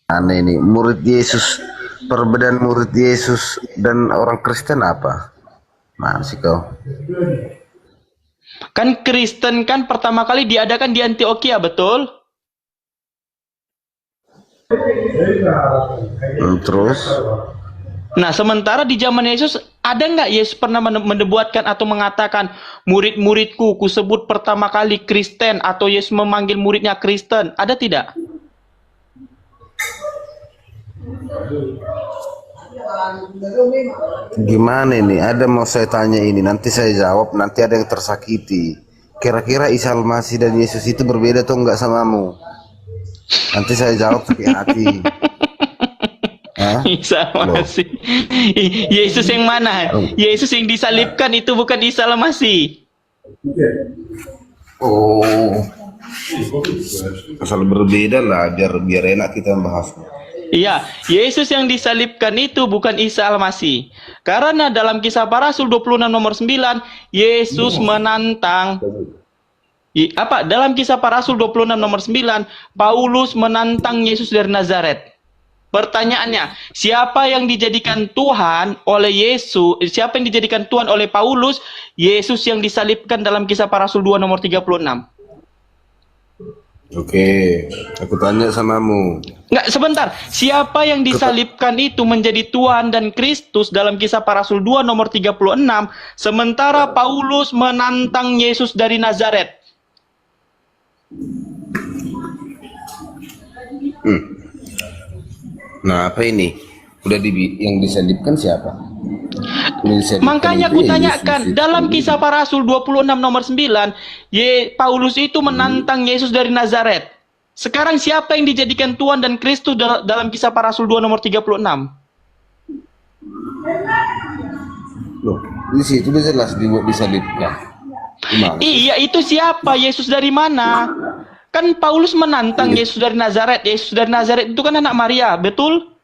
Aneh ini, murid Yesus, perbedaan murid Yesus dan orang Kristen apa? Mana sih kau? Kan Kristen kan pertama kali diadakan di Antioquia, betul? Terus? Nah, sementara di zaman Yesus, ada nggak Yesus pernah mendebuatkan atau mengatakan, murid-muridku kusebut pertama kali Kristen, atau Yesus memanggil muridnya Kristen? Ada tidak? Gimana ini? Ada mau saya tanya ini, nanti saya jawab, nanti ada yang tersakiti. Kira-kira Isa Al-Masih dan Yesus itu berbeda atau enggak samamu? Nanti saya jawab sakit hati. Hah? Isa Loh. Masih. Yesus yang mana? Yesus yang disalibkan itu bukan Isa Masih. Oh, asal berbeda lah, biar enak kita membahas. Iya, Yesus yang disalibkan itu bukan Isa Al-Masih. Karena dalam Kisah Para Rasul 26 nomor 9, Yesus menantang dalam Kisah Para Rasul 26 nomor 9, Paulus menantang Yesus dari Nazaret. Pertanyaannya, siapa yang dijadikan Tuhan oleh Yesus? Siapa yang dijadikan Tuhan oleh Paulus? Yesus yang disalibkan dalam Kisah Para Rasul 2 nomor 36. Oke, aku tanya samamu. Enggak, sebentar. Siapa yang disalibkan itu menjadi Tuhan dan Kristus dalam Kisah Para Rasul 2 nomor 36, sementara Paulus menantang Yesus dari Nazaret. Nah, apa ini? Yang disalibkan siapa? Makanya aku tanyakan, dalam Kisah Para Rasul 26 nomor 9, Paulus itu menantang Yesus dari Nazaret. Sekarang siapa yang dijadikan Tuhan dan Kristus dalam Kisah Para Rasul 2 nomor 36? Loh, di situ udah jelas disalibkan. Gimana? Iya, itu siapa? Yesus dari mana? Kan Paulus menantang Yesus dari Nazaret. Yesus dari Nazaret itu kan anak Maria, betul?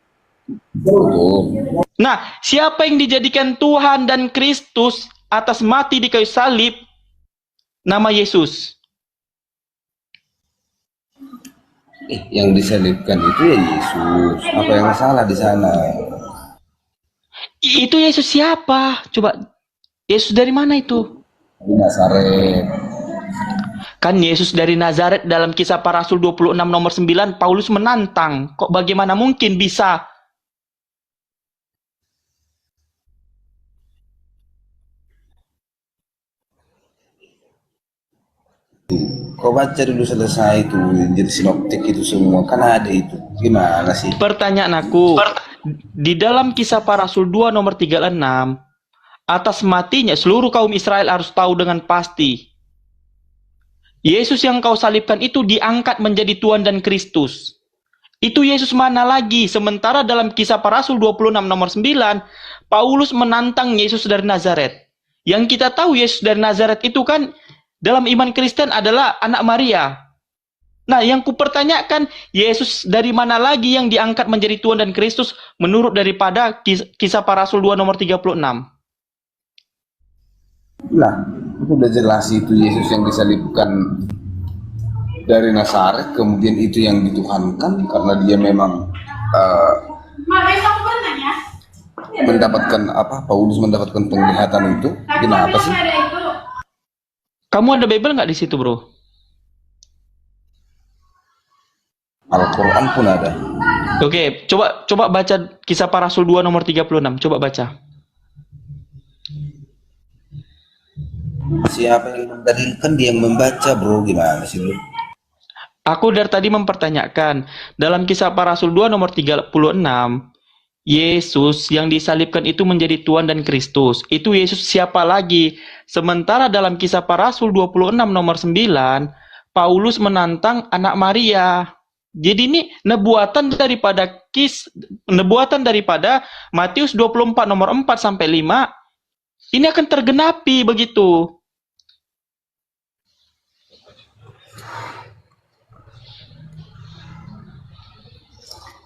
Nah, siapa yang dijadikan Tuhan dan Kristus atas mati di kayu salib? Nama Yesus. Yang disalibkan itu ya Yesus. Apa yang salah di sana? Itu Yesus siapa? Coba, Yesus dari mana itu? Di Nazaret. Kan Yesus dari Nazaret dalam Kisah Para Rasul 26 nomor 9, Paulus menantang. Kok bagaimana mungkin bisa? Kau baca dulu selesai itu Injil sinoptik itu semua kan ada itu. Gimana sih? Pertanyaan aku, di dalam Kisah Para Rasul 2 nomor 36, atas matinya seluruh kaum Israel harus tahu dengan pasti. Yesus yang kau salibkan itu diangkat menjadi Tuhan dan Kristus. Itu Yesus mana lagi? Sementara dalam Kisah Para Rasul 26 nomor 9, Paulus menantang Yesus dari Nazaret. Yang kita tahu Yesus dari Nazaret itu kan dalam iman Kristen adalah anak Maria. Nah, yang kupertanyakan, Yesus dari mana lagi yang diangkat menjadi Tuhan dan Kristus menurut daripada Kisah Para Rasul 2 nomor 36? Nah, itu udah jelas itu Yesus yang disalibkan dari Nazaret, kemudian itu yang dituhankan karena dia memang mendapatkan apa? Paulus mendapatkan penglihatan itu. Kenapa sih? Kamu ada Bible nggak di situ, bro? Al-Quran pun ada. Oke, coba baca Kisah Para Rasul 2 nomor 36. Coba baca. Siapa yang mendalilkan dia yang membaca, bro? Gimana sih, bro? Aku dari tadi mempertanyakan, dalam Kisah Para Rasul 2 nomor 36, Yesus yang disalibkan itu menjadi Tuhan dan Kristus. Itu Yesus siapa lagi? Sementara dalam Kisah Para Rasul 26 nomor 9, Paulus menantang anak Maria. Jadi ini nebuatan daripada Matius 24 nomor 4 sampai 5 ini akan tergenapi begitu.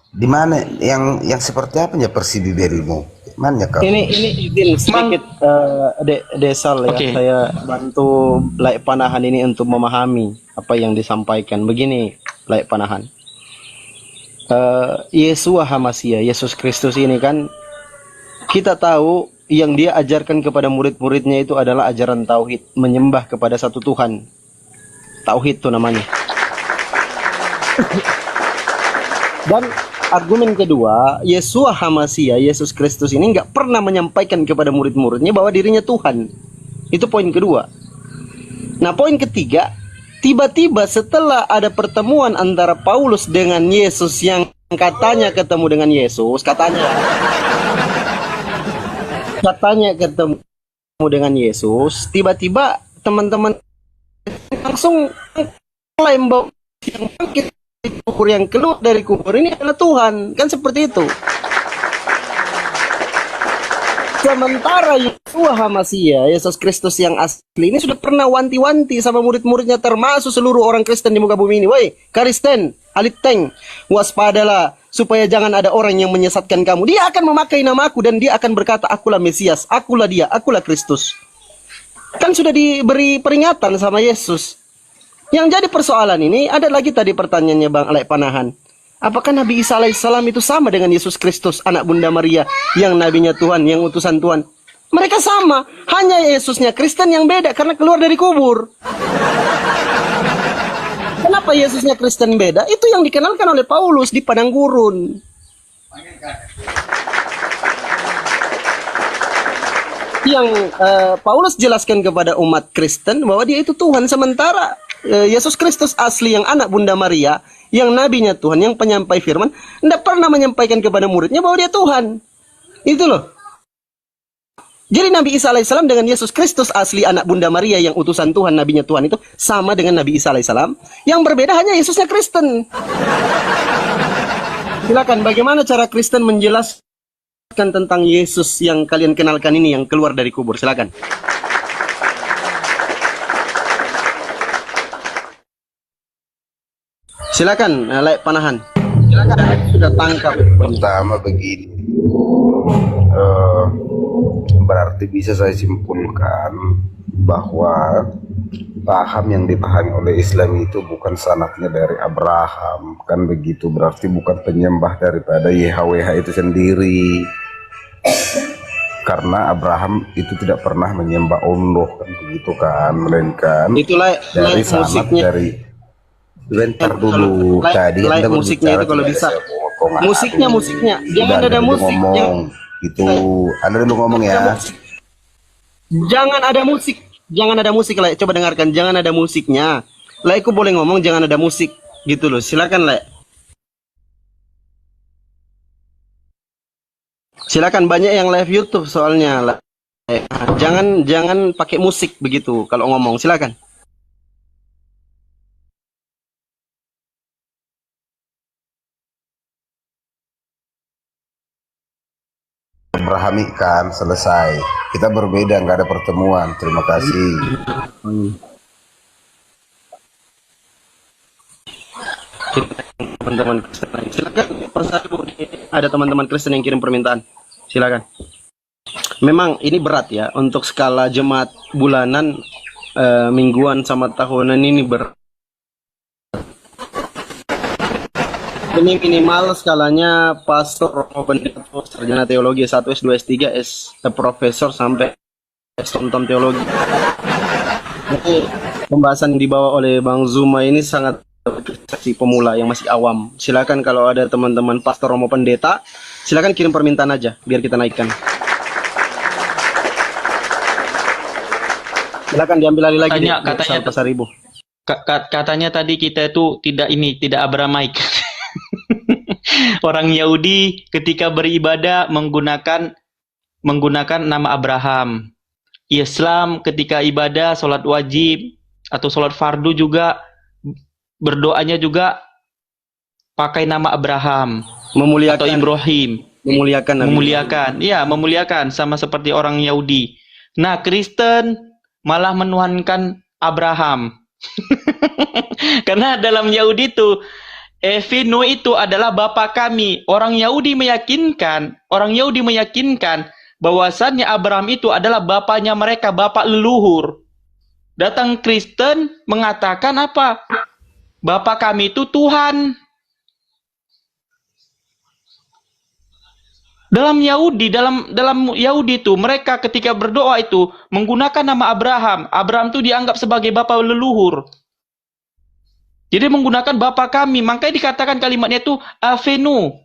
Di mana yang seperti apa ya persibiberimu? Mana kau? Ini izin sedikit Desal ya. Oke. Saya bantu Laik Panahan ini untuk memahami apa yang disampaikan. Begini Laik Panahan. Yesua Hamasia, Yesus Kristus ini kan kita tahu yang dia ajarkan kepada murid-muridnya itu adalah ajaran tauhid, menyembah kepada satu Tuhan. Tauhid itu namanya. Dan argumen kedua, Yesua Hamasia, Yesus Kristus ini nggak pernah menyampaikan kepada murid-muridnya bahwa dirinya Tuhan. Itu poin kedua. Nah, poin ketiga, tiba-tiba setelah ada pertemuan antara Paulus dengan Yesus yang katanya ketemu dengan Yesus, katanya ketemu dengan Yesus, tiba-tiba teman-teman langsung klaim bahwa yang bangkit dari kubur, yang keluar dari kubur ini adalah Tuhan, kan seperti itu. Sementara Yesua Hamasia, Yesus Kristus yang asli ini sudah pernah wanti-wanti sama murid-muridnya termasuk seluruh orang Kristen di muka bumi ini. Woi, Kristen, aliteng, waspadalah supaya jangan ada orang yang menyesatkan kamu. Dia akan memakai namaku dan dia akan berkata, akulah Mesias, akulah dia, akulah Kristus. Kan sudah diberi peringatan sama Yesus. Yang jadi persoalan ini, ada lagi tadi pertanyaannya Bang Laik Panahan. Apakah Nabi Isa alaihissalam itu sama dengan Yesus Kristus, anak Bunda Maria, yang nabinya Tuhan, yang utusan Tuhan? Mereka sama, hanya Yesusnya Kristen yang beda karena keluar dari kubur. Kenapa Yesusnya Kristen beda? Itu yang dikenalkan oleh Paulus di padang gurun. Yang Paulus jelaskan kepada umat Kristen bahwa dia itu Tuhan, sementara Yesus Kristus asli yang anak Bunda Maria, yang nabinya Tuhan, yang penyampai firman, tidak pernah menyampaikan kepada muridnya bahwa dia Tuhan. Itu loh. Jadi Nabi Isa alaihissalam dengan Yesus Kristus asli anak Bunda Maria yang utusan Tuhan, nabinya Tuhan itu sama dengan Nabi Isa alaihissalam. Yang berbeda hanya Yesusnya Kristen. Silakan, bagaimana cara Kristen menjelaskan tentang Yesus yang kalian kenalkan ini yang keluar dari kubur? Silakan. Silakan, Laik Panahan. Silakan, sudah tangkap. Pertama begini, berarti bisa saya simpulkan bahwa paham yang dipahami oleh Islam itu bukan sanadnya dari Abraham, kan begitu, berarti bukan penyembah daripada YHWH itu sendiri, karena Abraham itu tidak pernah menyembah Allah, kan begitu kan, melainkan itulah dari sanad dari bentar dulu tadi Anda musiknya itu kalau bisa musiknya jangan ada musik yang itu Anda dulu ngomong ya, jangan ada musik Laik. Coba dengarkan, jangan ada musiknya. Le, aku boleh ngomong jangan ada musik gitu loh. Silakan, Le. Silakan, banyak yang live YouTube soalnya, Le. Jangan pakai musik begitu kalau ngomong. Silakan. Abrahami kan selesai. Kita berbeda, nggak ada pertemuan. Terima kasih. Teman-teman Kristen lain. Silakan. Ada teman-teman Kristen yang kirim permintaan. Silakan. Memang ini berat ya untuk skala jemaat bulanan, mingguan sama tahunan ini berat. Ini minimal skalanya pastor, pendeta, sarjana teologi S1, S2, S3, profesor sampai S.Tom teologi. Jadi pembahasan yang dibawa oleh Bang Zuma ini sangat si pemula yang masih awam. Silakan kalau ada teman-teman pastor mau pendeta, silakan kirim permintaan aja biar kita naikkan. Silakan diambil alih lagi. Katanya Pasar Ibu. Katanya tadi kita itu tidak Abramaik. Orang Yahudi ketika beribadah menggunakan nama Abraham. Islam ketika ibadah sholat wajib atau sholat fardu juga berdoanya juga pakai nama Abraham, memuliakan atau Ibrahim, memuliakan sama seperti orang Yahudi. Nah, Kristen malah menuhankan Abraham. Karena dalam Yahudi itu Evinu itu adalah bapa kami. Orang Yahudi meyakinkan bahwasannya Abraham itu adalah bapaknya mereka, bapak leluhur. Datang Kristen mengatakan apa? Bapak kami itu Tuhan. Dalam Yahudi itu mereka ketika berdoa itu menggunakan nama Abraham. Abraham itu dianggap sebagai bapak leluhur. Jadi menggunakan bapak kami, makanya dikatakan kalimatnya itu Avenu.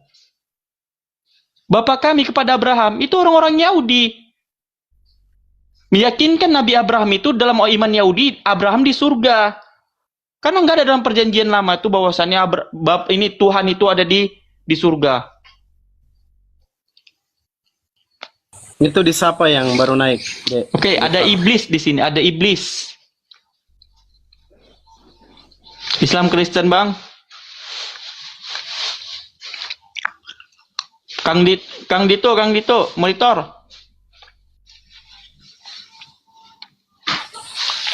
Bapak kami kepada Abraham, itu orang-orang Yahudi. Meyakinkan Nabi Abraham itu dalam iman Yahudi, Abraham di surga. Karena nggak ada dalam perjanjian lama itu bahwasannya ini Tuhan itu ada di surga. Itu di siapa yang baru naik? Oke, ada iblis di sini, ada iblis. Islam Kristen, Bang. Kang Dito, monitor.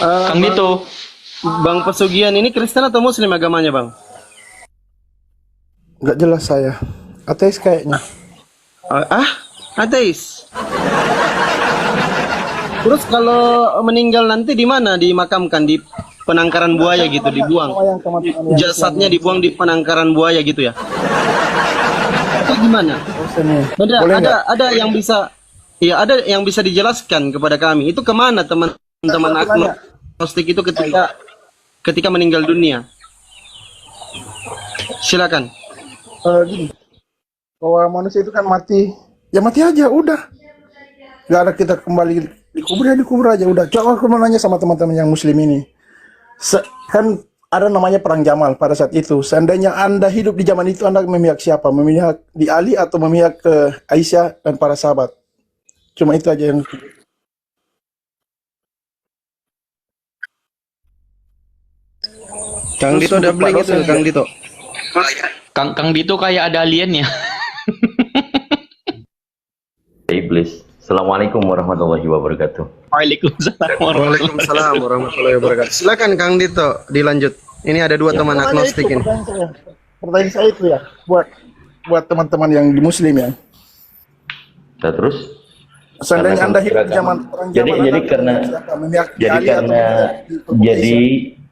Kang Dito. Bang Pesugihan ini Kristen atau Muslim agamanya, Bang? Nggak jelas saya. Ateis kayaknya. Ateis. Terus kalau meninggal nanti di mana dimakamkan? Di penangkaran buaya gitu, dibuang. Jasadnya dibuang di penangkaran buaya gitu ya? Itu gimana? Ada yang bisa, ya ada yang bisa dijelaskan kepada kami. Itu kemana teman-teman agnostik itu ketika meninggal dunia? Silakan. Gini, bahwa manusia itu kan mati, ya mati aja, udah. Gak ada kita kembali dikubur aja, udah. Coba aku mau nanya sama teman-teman yang Muslim ini. Kan ada namanya perang Jamal pada saat itu. Seandainya Anda hidup di zaman itu, Anda memihak siapa? Memihak di Ali atau memihak ke Aisyah dan para sahabat? Cuma itu aja yang... Kang Dito ada blank itu, Kang Dito. Kang Dito kayak ada aliennya. Iblis. Assalamualaikum warahmatullahi wabarakatuh. Waalaikumsalam warahmatullahi wabarakatuh. Silakan Kang Dito, dilanjut. Ini ada dua teman agnostik ini. Pertanyaan saya itu ya, buat teman-teman yang di Muslim ya. Nah, terus? Seandainya Anda hidup di zaman perang Jamal,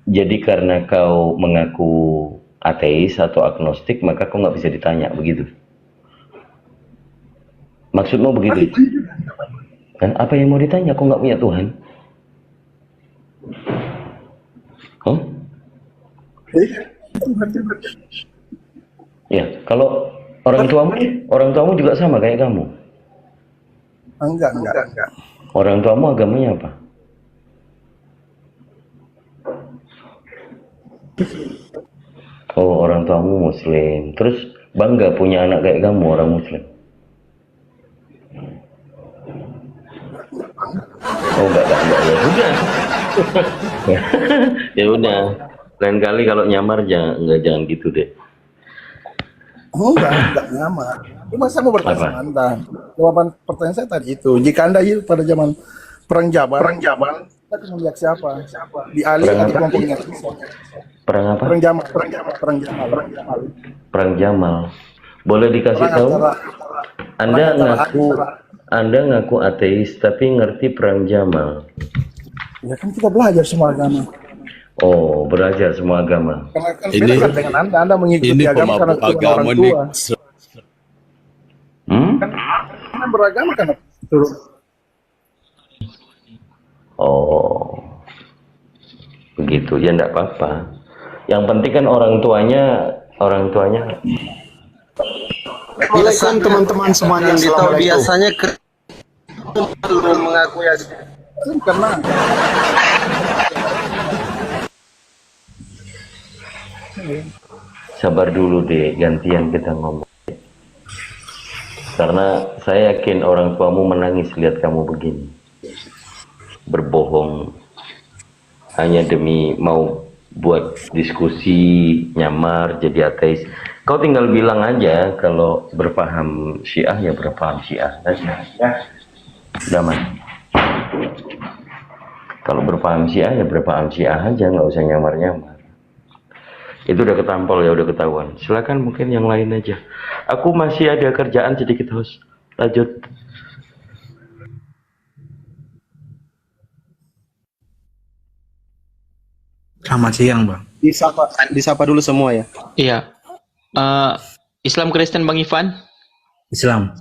jadi karena kau mengaku ateis atau agnostik, maka kau nggak bisa ditanya begitu. Maksudmu begitu? Kan apa yang mau ditanya? Kau nggak punya Tuhan? Huh? Ya, kalau orang tuamu juga sama kayak kamu. Enggak. Orang tuamu agamanya apa? Oh, orang tuamu Muslim. Terus bangga punya anak kayak kamu orang Muslim. Oh, enggak, ya sudah. Ya udah. Lain kali kalau nyamar jangan gitu deh. Oh, enggak nyamar. Cuma saya mau bertanya sama Anda. Jawaban pertanyaan saya tadi itu, jika Anda hidup pada zaman perang Jamal, kita akan melihat siapa? Di Ali Perang atau apa? kelompoknya Isa? Perang apa? Perang Jamal. Perang Jamal. Boleh dikasih Perang tahu? antara Anda ngaku ateis tapi ngerti perang Jamal. Ya kan kita belajar semua agama. Oh, belajar semua agama. Karena kan beda dengan Anda mengikuti agama karena turun orang tua. Kan beragama karena turun. Oh, begitu ya, enggak apa-apa. Yang penting kan orang tuanya. Biasanya teman-teman semuanya yang tahu biasanya belum mengaku ya. Karena Sabar dulu deh, gantian kita ngomong. Karena saya yakin orang tuamu menangis lihat kamu begini. Berbohong hanya demi mau buat diskusi, nyamar jadi ateis. Kau tinggal bilang aja kalau berpaham Syiah ya berpaham Syiah saja. Damai. Kalau berpaham Syiah ya berpaham Syiah aja, nggak usah nyamar-nyamar. Itu udah ketampol ya, udah ketahuan. Silakan mungkin yang lain aja. Aku masih ada kerjaan sedikit, host. Lanjut. Selamat siang, Bang. Disapa dulu semua ya. Iya. Islam Kristen Bang Ivan? Islam.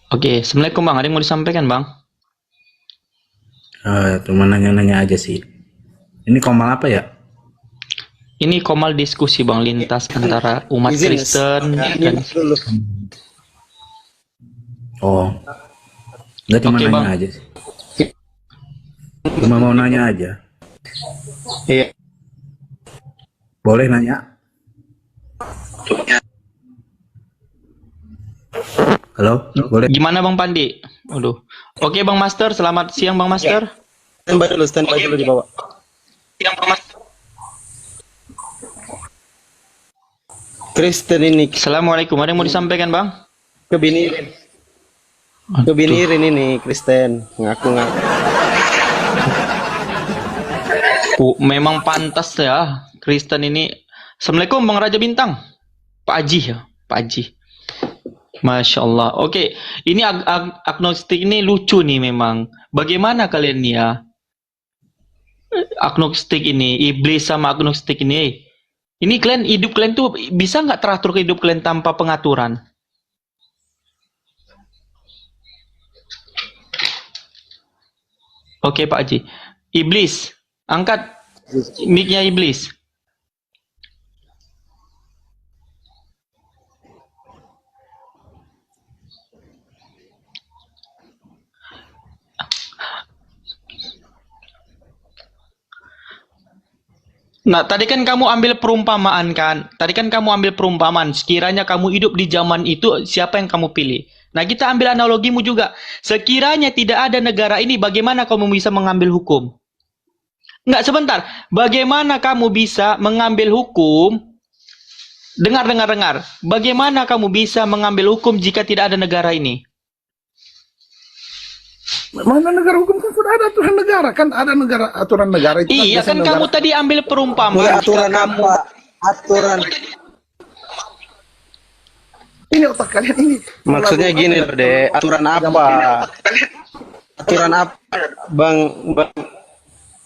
Oke, Assalamualaikum Bang. Ada yang mau disampaikan Bang? Cuma nanya-nanya aja sih. Ini komal apa ya? Ini komal diskusi Bang, lintas antara umat Kristen dan... Oh. Enggak, cuma Oke, nanya Bang. aja sih. Cuma mau nanya aja. Iya. Boleh nanya? Halo, boleh? Gimana Bang Pandi? Waduh. Oke Bang Master, selamat siang Bang Master. Standby dulu di bawah. Siang Bang Master. Kristen ini Assalamualaikum, ada yang mau disampaikan Bang? kebinirin ini Kristen ngaku-ngaku. Memang pantas ya Kristen ini. Assalamualaikum Bang Raja Bintang. Pak Haji ya, Pak Haji. Masya Allah. Oke, ini agnostik ini lucu nih memang. Bagaimana kalian nih ya? Agnostik ini, iblis sama agnostik ini. Ini kalian, hidup kalian tuh bisa nggak teratur ke hidup kalian tanpa pengaturan? Oke Pak Haji. Iblis, angkat mic-nya Iblis. Nah, tadi kan kamu ambil perumpamaan kan? Tadi kan kamu ambil perumpamaan. Sekiranya kamu hidup di zaman itu, siapa yang kamu pilih? Nah, kita ambil analogimu juga. Sekiranya tidak ada negara ini, bagaimana kamu bisa mengambil hukum? Enggak, sebentar. Bagaimana kamu bisa mengambil hukum? Dengar. Bagaimana kamu bisa mengambil hukum jika tidak ada negara ini? Mana negara hukum kan sudah ada aturan negara, kan ada aturan negara itu. Iya kan kamu tadi ambil perumpamaan. Aturan apa? Aturan. Ini otak kalian ini. Maksudnya gini loh, Dek. Aturan apa? Aturan apa?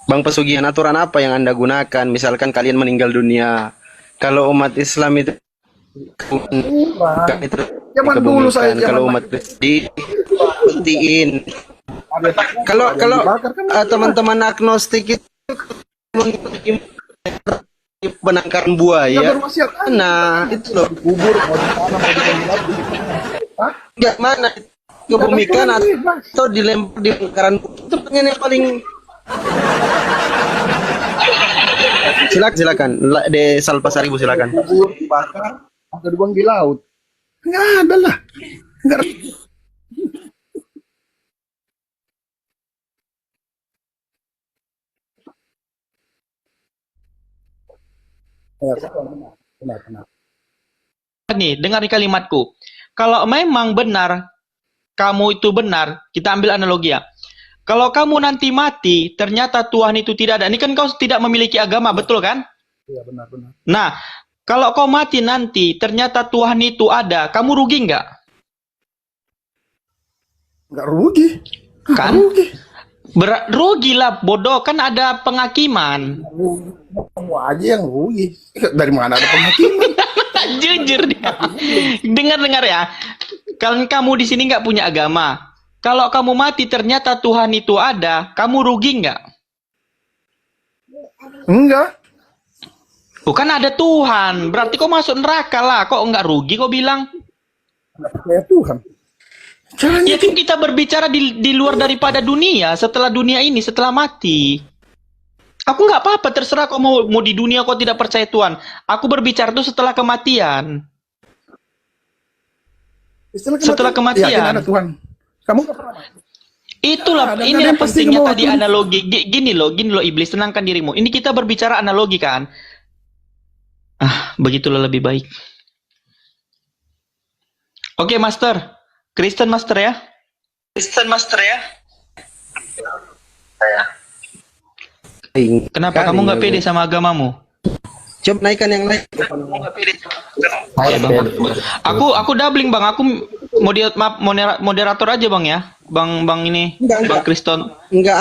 Bang Pesugihan, aturan apa yang Anda gunakan? Misalkan kalian meninggal dunia. Kalau umat Islam itu Zaman dulu saya kalau umat Kristen pentiin. Kalau teman-teman agnostik itu penangkaran buaya, nah itu loh kubur. Enggak mana kebumikan atau dilempar di lingkaran itu yang paling Silakan. De Salpa Seribu silakan. Kubur, dibakar, atau dibuang di laut. Nggak ada lah. Nggak ada. Ya, benar. Nih, dengar nih kalimatku. Kalau memang benar, kamu itu benar, kita ambil analogi ya. Kalau kamu nanti mati, ternyata Tuhan itu tidak ada. Ini kan kau tidak memiliki agama, betul kan? Iya, benar. Nah, kalau kau mati nanti, ternyata Tuhan itu ada, kamu rugi nggak? Nggak rugi. Kan? Rugi lah, bodoh. Kan ada penghakiman. Kamu aja yang rugi. Dari mana ada penghakiman? Jujur dia. Dengar ya. Kalau kamu di sini nggak punya agama, kalau kamu mati ternyata Tuhan itu ada, kamu rugi nggak? Enggak. Bukan ada Tuhan, berarti kau masuk neraka lah. Kok nggak rugi kau bilang? Nggak percaya Tuhan. Ya kan kita berbicara di luar daripada dunia, setelah dunia ini, setelah mati. Aku nggak apa-apa, terserah kau mau di dunia kau tidak percaya Tuhan. Aku berbicara itu setelah kematian. Setelah kematian. Yakin ada Tuhan. Kamu nggak pernah mati. Itulah, inilah pentingnya tadi analogi. Gini loh iblis, tenangkan dirimu. Ini kita berbicara analogi kan? Begitulah lebih baik. Oke, Master. Kristen Master ya? Kenapa kamu nggak pede sama agamamu? Coba naikkan yang lain. Aku doubling bang, aku moderator aja bang ya, bang ini, bang Kriston. Enggak,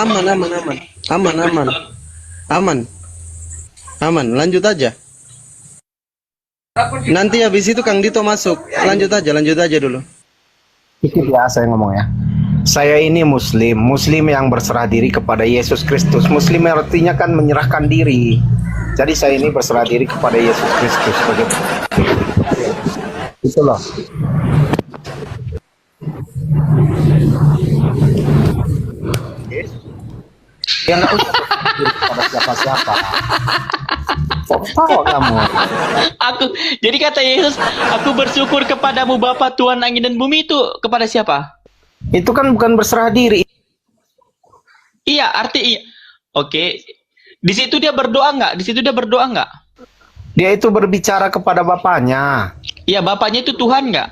aman. Lanjut aja. Nanti habis itu Kang Dito masuk. Lanjut aja dulu. Itu biasa yang ngomong ya. Saya ini muslim yang berserah diri kepada Yesus Kristus. Muslim artinya kan menyerahkan diri. Jadi saya ini berserah diri kepada Yesus Kristus. Begitu. Itulah. Ya nggak usah kepada siapa-siapa. Kok tahu kamu? Jadi kata Yesus, aku bersyukur kepadamu Bapa Tuhan angin dan bumi, itu kepada siapa? Itu kan bukan berserah diri. Iya, oke. Di situ dia berdoa nggak? Dia itu berbicara kepada Bapaknya. Iya, Bapaknya itu Tuhan nggak?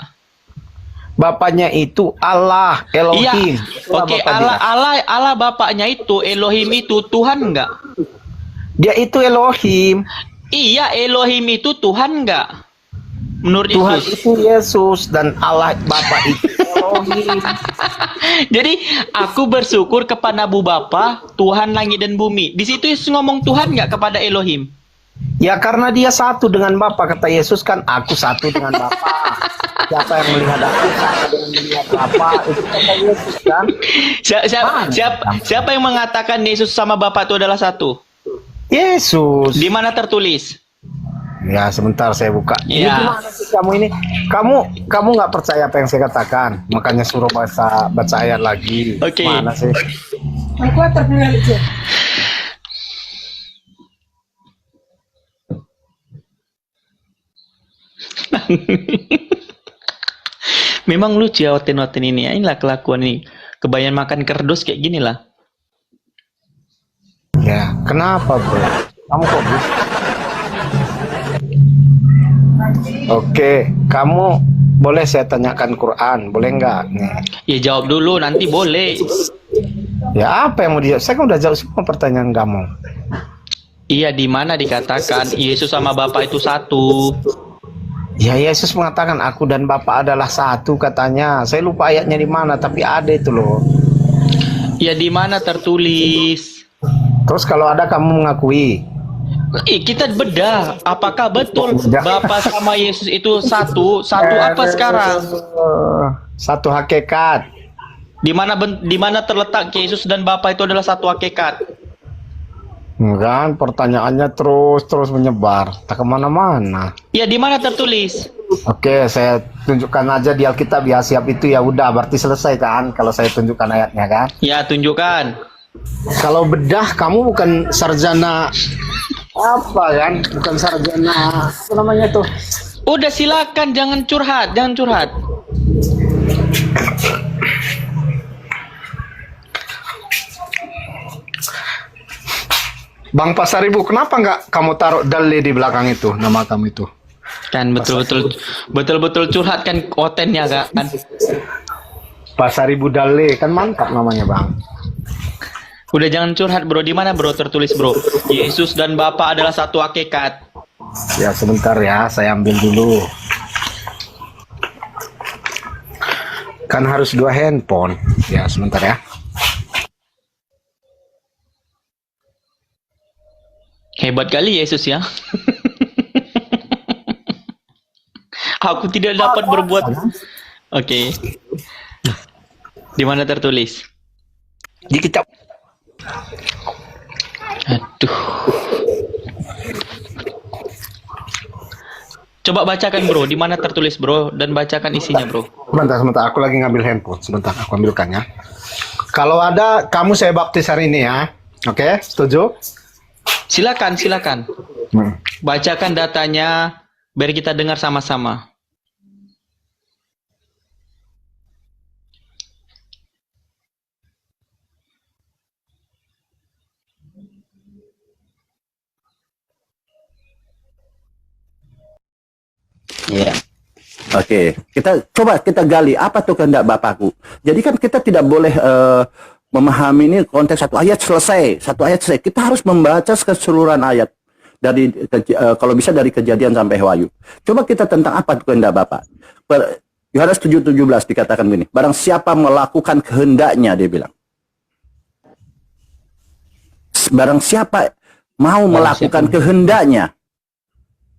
Bapaknya itu Allah, Elohim. Iya. Oke, Allah Bapaknya itu, Elohim itu Tuhan nggak? Dia itu Elohim. Iya, Elohim itu Tuhan nggak? Menurut Tuhan Yesus. itu Yesus dan Allah Bapa itu Elohim. Jadi aku bersyukur kepada Bu Bapa, Tuhan langit dan bumi. Di situ Yesus ngomong Tuhan nggak kepada Elohim? Ya karena dia satu dengan Bapa, kata Yesus kan, aku satu dengan Bapa. Siapa yang melihat aku sama dengan melihat Bapa, itu kata Yesus kan. Siapa yang mengatakan Yesus sama Bapa itu adalah satu? Yesus. Di mana tertulis? Ya sebentar saya buka. Ini Ya. gimana sih kamu ini? Kamu nggak percaya apa yang saya katakan, makanya suruh baca ayat lagi. Oke. Mana sih? Memang lucu ya Oten ini. Inilah kelakuan ini. Kebanyakan makan kerdus kayak gini lah. Ya, kenapa bro? Kamu kok gitu? Oke, kamu boleh saya tanyakan Quran, boleh nggak? Nih. Ya jawab dulu, nanti boleh. Ya apa yang mau dijawab? Saya kan udah jawab semua pertanyaan kamu. Iya, di mana dikatakan Yesus sama Bapa itu satu? Ya Yesus mengatakan aku dan Bapa adalah satu katanya. Saya lupa ayatnya di mana, tapi ada itu loh. Ya di mana tertulis? Terus kalau ada kamu mengakui? Kita bedah, apakah betul Bapa sama Yesus itu satu apa sekarang? Satu hakikat. Di mana terletak Yesus dan Bapa itu adalah satu hakikat? Enggak, pertanyaannya terus menyebar, tak kemana-mana. Ya di mana tertulis? Oke, saya tunjukkan aja di Alkitab ya, siap itu ya udah, berarti selesai kan kalau saya tunjukkan ayatnya kan? Ya tunjukkan. Kalau bedah, kamu bukan sarjana apa kan? Bukan sarjana apa namanya tuh? Udah silakan, jangan curhat, jangan curhat. Bang Pasaribu, kenapa nggak kamu taruh Dalle di belakang itu, nama kamu itu? Kan betul-betul curhat kan kontennya kan. Pasaribu Dalle, kan mantap namanya Bang. Udah jangan curhat bro, di mana bro tertulis bro? Yesus dan Bapa adalah satu hakikat. Ya sebentar ya, saya ambil dulu. Kan harus 2 handphone. Ya sebentar ya. Hebat kali Yesus ya. Aku tidak dapat berbuat. Oke. Di mana tertulis? Di kitab. Aduh. Coba bacakan bro, di mana tertulis bro, dan bacakan isinya bro. Sebentar, aku lagi ngambil handphone. Sebentar, aku ambilkan ya. Kalau ada, kamu saya baptis hari ini ya. Oke, setuju? Silakan. Bacakan datanya, biar kita dengar sama-sama. Ya. Oke, kita gali apa tuh kehendak Bapakku. Jadi kan kita tidak boleh memahami ini konteks satu ayat selesai. Kita harus membaca keseluruhan ayat dari kalau bisa dari Kejadian sampai Wahyu. Coba kita tentang apa tuh kehendak Bapa. Yohanes 7:17 dikatakan begini, barang siapa melakukan kehendaknya, dia bilang. Barang siapa mau melakukan kehendaknya,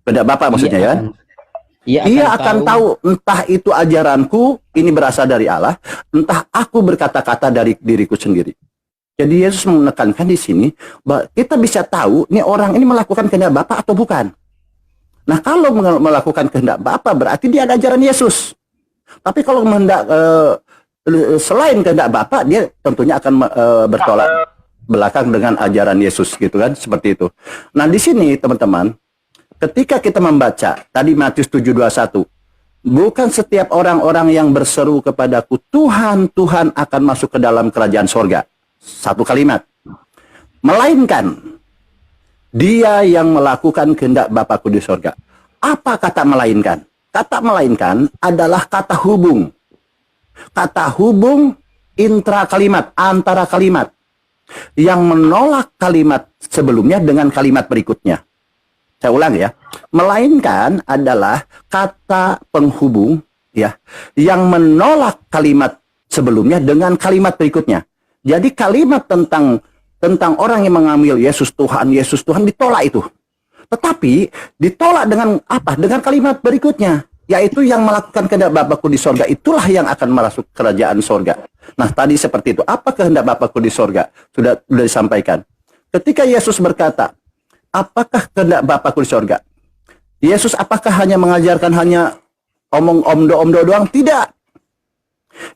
kehendak Bapa maksudnya ya kan? Ia akan tahu entah itu ajaranku ini berasal dari Allah, entah aku berkata-kata dari diriku sendiri. Jadi Yesus menekankan di sini bahwa kita bisa tahu nih orang ini melakukan kehendak Bapa atau bukan. Nah kalau melakukan kehendak Bapa berarti dia ada ajaran Yesus. Tapi kalau selain kehendak Bapa, dia tentunya akan bertolak belakang dengan ajaran Yesus gitu kan, seperti itu. Nah di sini teman-teman, ketika kita membaca tadi Matius 7:21, bukan setiap orang-orang yang berseru kepadaku Tuhan, Tuhan akan masuk ke dalam kerajaan sorga. Satu kalimat. Melainkan dia yang melakukan kehendak Bapakku di sorga. Apa kata melainkan? Kata melainkan adalah kata hubung. Kata hubung intra kalimat, antara kalimat. Yang menolak kalimat sebelumnya dengan kalimat berikutnya. Saya ulang ya, melainkan adalah kata penghubung ya yang menolak kalimat sebelumnya dengan kalimat berikutnya. Jadi kalimat tentang orang yang mengambil Yesus Tuhan ditolak itu. Tetapi ditolak dengan apa? Dengan kalimat berikutnya, yaitu yang melakukan kehendak Bapakku di sorga itulah yang akan masuk kerajaan sorga. Nah tadi seperti itu. Apa kehendak Bapakku di sorga? Sudah disampaikan. Ketika Yesus berkata, apakah kehendak Bapakku di sorga? Yesus apakah hanya mengajarkan hanya omdo doang? Tidak.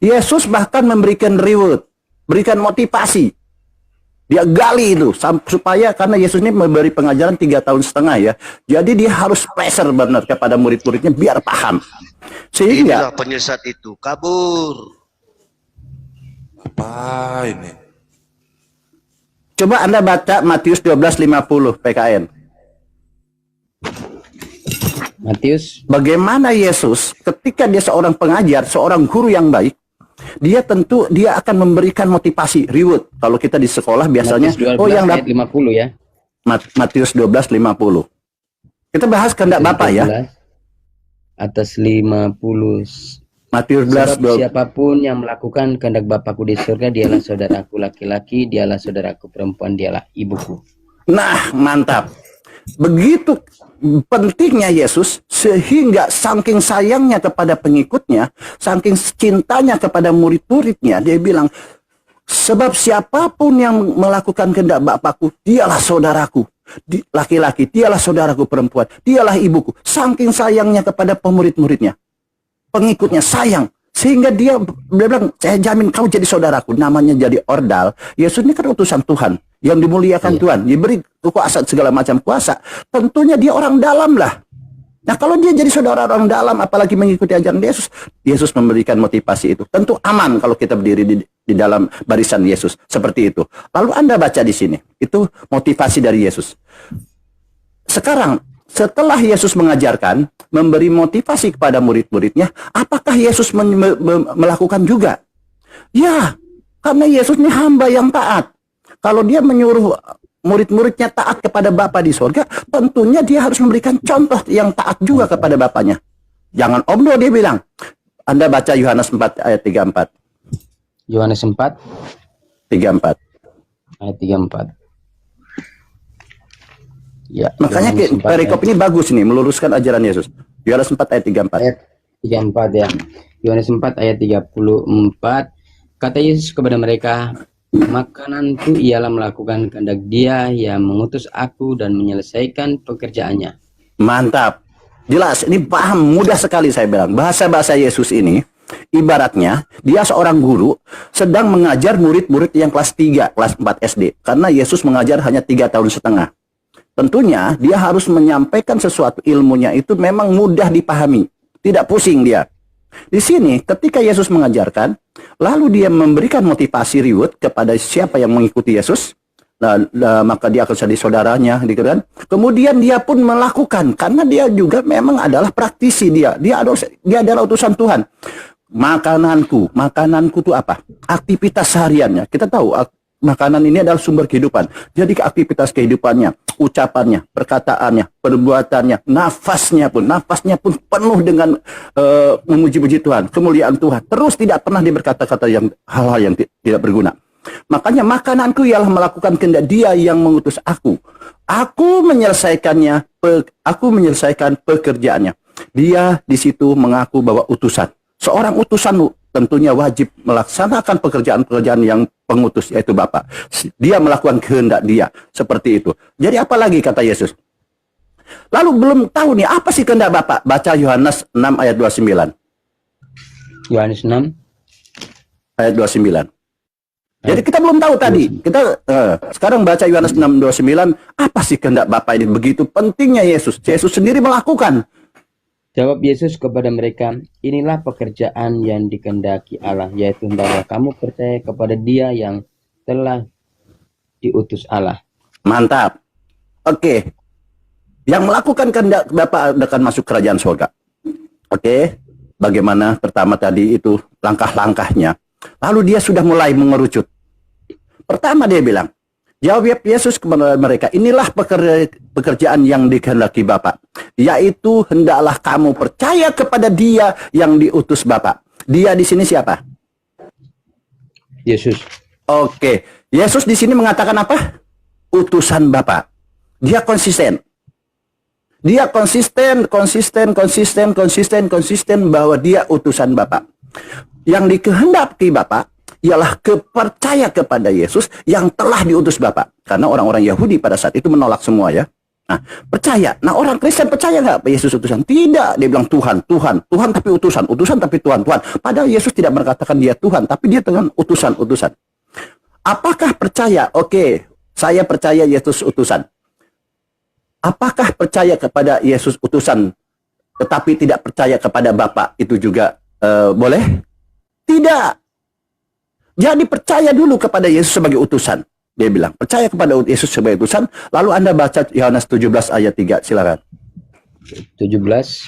Yesus bahkan memberikan reward, berikan motivasi. Dia gali itu supaya karena Yesus ini memberi pengajaran 3,5 tahun ya. Jadi dia harus pressure benar kepada murid-muridnya biar paham. Sehingga penyesat itu kabur. Apa ini? Coba Anda baca Matius 12:50 PKN. Matius. Bagaimana Yesus ketika dia seorang pengajar, seorang guru yang baik, dia akan memberikan motivasi, reward. Kalau kita di sekolah biasanya Matius 12 yang ayat 50 ya. Matius 12:50. Kita bahas kehendak Bapa ya. Atas 50. Matius 12. Sebab siapapun yang melakukan kehendak Bapakku di surga, dialah saudaraku laki-laki, dialah saudaraku perempuan, dialah ibuku. Nah, mantap. Begitu pentingnya Yesus sehingga saking sayangnya kepada pengikutnya, saking cintanya kepada murid-muridnya, dia bilang, sebab siapapun yang melakukan kehendak Bapakku, dialah saudaraku laki-laki, dialah saudaraku perempuan, dialah ibuku. Saking sayangnya kepada pemurid-muridnya, pengikutnya sayang Sehingga dia bilang, saya jamin kau jadi saudaraku. Namanya jadi ordal. Yesus ini kan utusan Tuhan. Yang dimuliakan Tuhan. Diberi kekuasaan segala macam kuasa. Tentunya dia orang dalam lah. Nah kalau dia jadi saudara orang dalam, apalagi mengikuti ajaran Yesus, Yesus memberikan motivasi itu. Tentu aman kalau kita berdiri di dalam barisan Yesus. Seperti itu. Lalu Anda baca di sini. Itu motivasi dari Yesus. Sekarang, setelah Yesus mengajarkan, memberi motivasi kepada murid-muridnya, apakah Yesus melakukan juga? Ya, karena Yesus ini hamba yang taat. Kalau dia menyuruh murid-muridnya taat kepada Bapa di sorga, tentunya dia harus memberikan contoh yang taat juga kepada Bapaknya. Jangan omdo, dia bilang. Anda baca Yohanes 4 ayat 34. Yohanes 4 34. ayat 34. Ya, makanya perikop ini bagus nih, meluruskan ajaran Yesus. Yohanes 4 ayat 34. Ayat 34 ya. Yohanes 4 ayat 34. Kata Yesus kepada mereka, makananku ialah melakukan kehendak Dia yang mengutus aku dan menyelesaikan pekerjaannya. Mantap. Jelas, ini paham, mudah sekali saya bilang. Bahasa-bahasa Yesus ini, ibaratnya dia seorang guru sedang mengajar murid-murid yang kelas 3, kelas 4 SD. Karena Yesus mengajar hanya 3 tahun setengah. Tentunya dia harus menyampaikan sesuatu, ilmunya itu memang mudah dipahami, tidak pusing dia. Di sini ketika Yesus mengajarkan, lalu dia memberikan motivasi reward kepada siapa yang mengikuti Yesus, maka dia akan jadi saudaranya, gitu kan? Kemudian dia pun melakukan, karena dia juga memang adalah praktisi dia adalah utusan Tuhan. Makananku itu apa? Aktivitas sehariannya. Kita tahu makanan ini adalah sumber kehidupan. Jadi aktivitas kehidupannya, ucapannya, perkataannya, perbuatannya, nafasnya pun penuh dengan memuji-puji Tuhan, kemuliaan Tuhan. Terus tidak pernah dia berkata-kata yang hal-hal yang tidak berguna. Makanya makananku ialah melakukan kehendak Dia yang mengutus aku. Aku menyelesaikan pekerjaannya. Dia di situ mengaku bahwa utusan. Seorang utusan tentunya wajib melaksanakan pekerjaan-pekerjaan yang pengutus, yaitu Bapa. Dia melakukan kehendak Dia, seperti itu. Jadi apa lagi kata Yesus? Lalu belum tahu nih apa sih kehendak Bapa? Baca Yohanes 6 ayat 29. Yohanes 6 ayat 29. Jadi kita belum tahu tadi. Kita sekarang baca Yohanes 6:29, apa sih kehendak Bapa ini? Begitu pentingnya Yesus. Yesus sendiri melakukan. Jawab Yesus kepada mereka, inilah pekerjaan yang dikehendaki Allah, yaitu hendaklah kamu percaya kepada Dia yang telah diutus Allah. Mantap. Oke. Yang melakukan kehendak Bapa akan masuk kerajaan surga. Oke. Bagaimana pertama tadi itu langkah-langkahnya. Lalu dia sudah mulai mengerucut. Pertama dia bilang, jawab Yesus kepada mereka, inilah pekerjaan yang dikehendaki Bapa, yaitu hendaklah kamu percaya kepada Dia yang diutus Bapa. Dia di sini siapa? Yesus. Oke, Yesus di sini mengatakan apa? Utusan Bapa. Dia konsisten. Dia konsisten bahwa dia utusan Bapa. Yang dikehendaki Bapa ialah percaya kepada Yesus yang telah diutus Bapa. Karena orang-orang Yahudi pada saat itu menolak semua ya. Nah, percaya. Nah, orang Kristen percaya nggak Yesus utusan? Tidak. Dia bilang Tuhan tapi utusan tapi Tuhan. Padahal Yesus tidak mengatakan dia Tuhan, tapi dia dengan utusan. Apakah percaya? Oke, saya percaya Yesus utusan. Apakah percaya kepada Yesus utusan, tetapi tidak percaya kepada Bapa itu juga boleh? Tidak. Jadi percaya dulu kepada Yesus sebagai utusan. Dia bilang, percaya kepada Yesus sebagai utusan. Lalu Anda baca Yohanes 17 ayat 3, silakan. 17.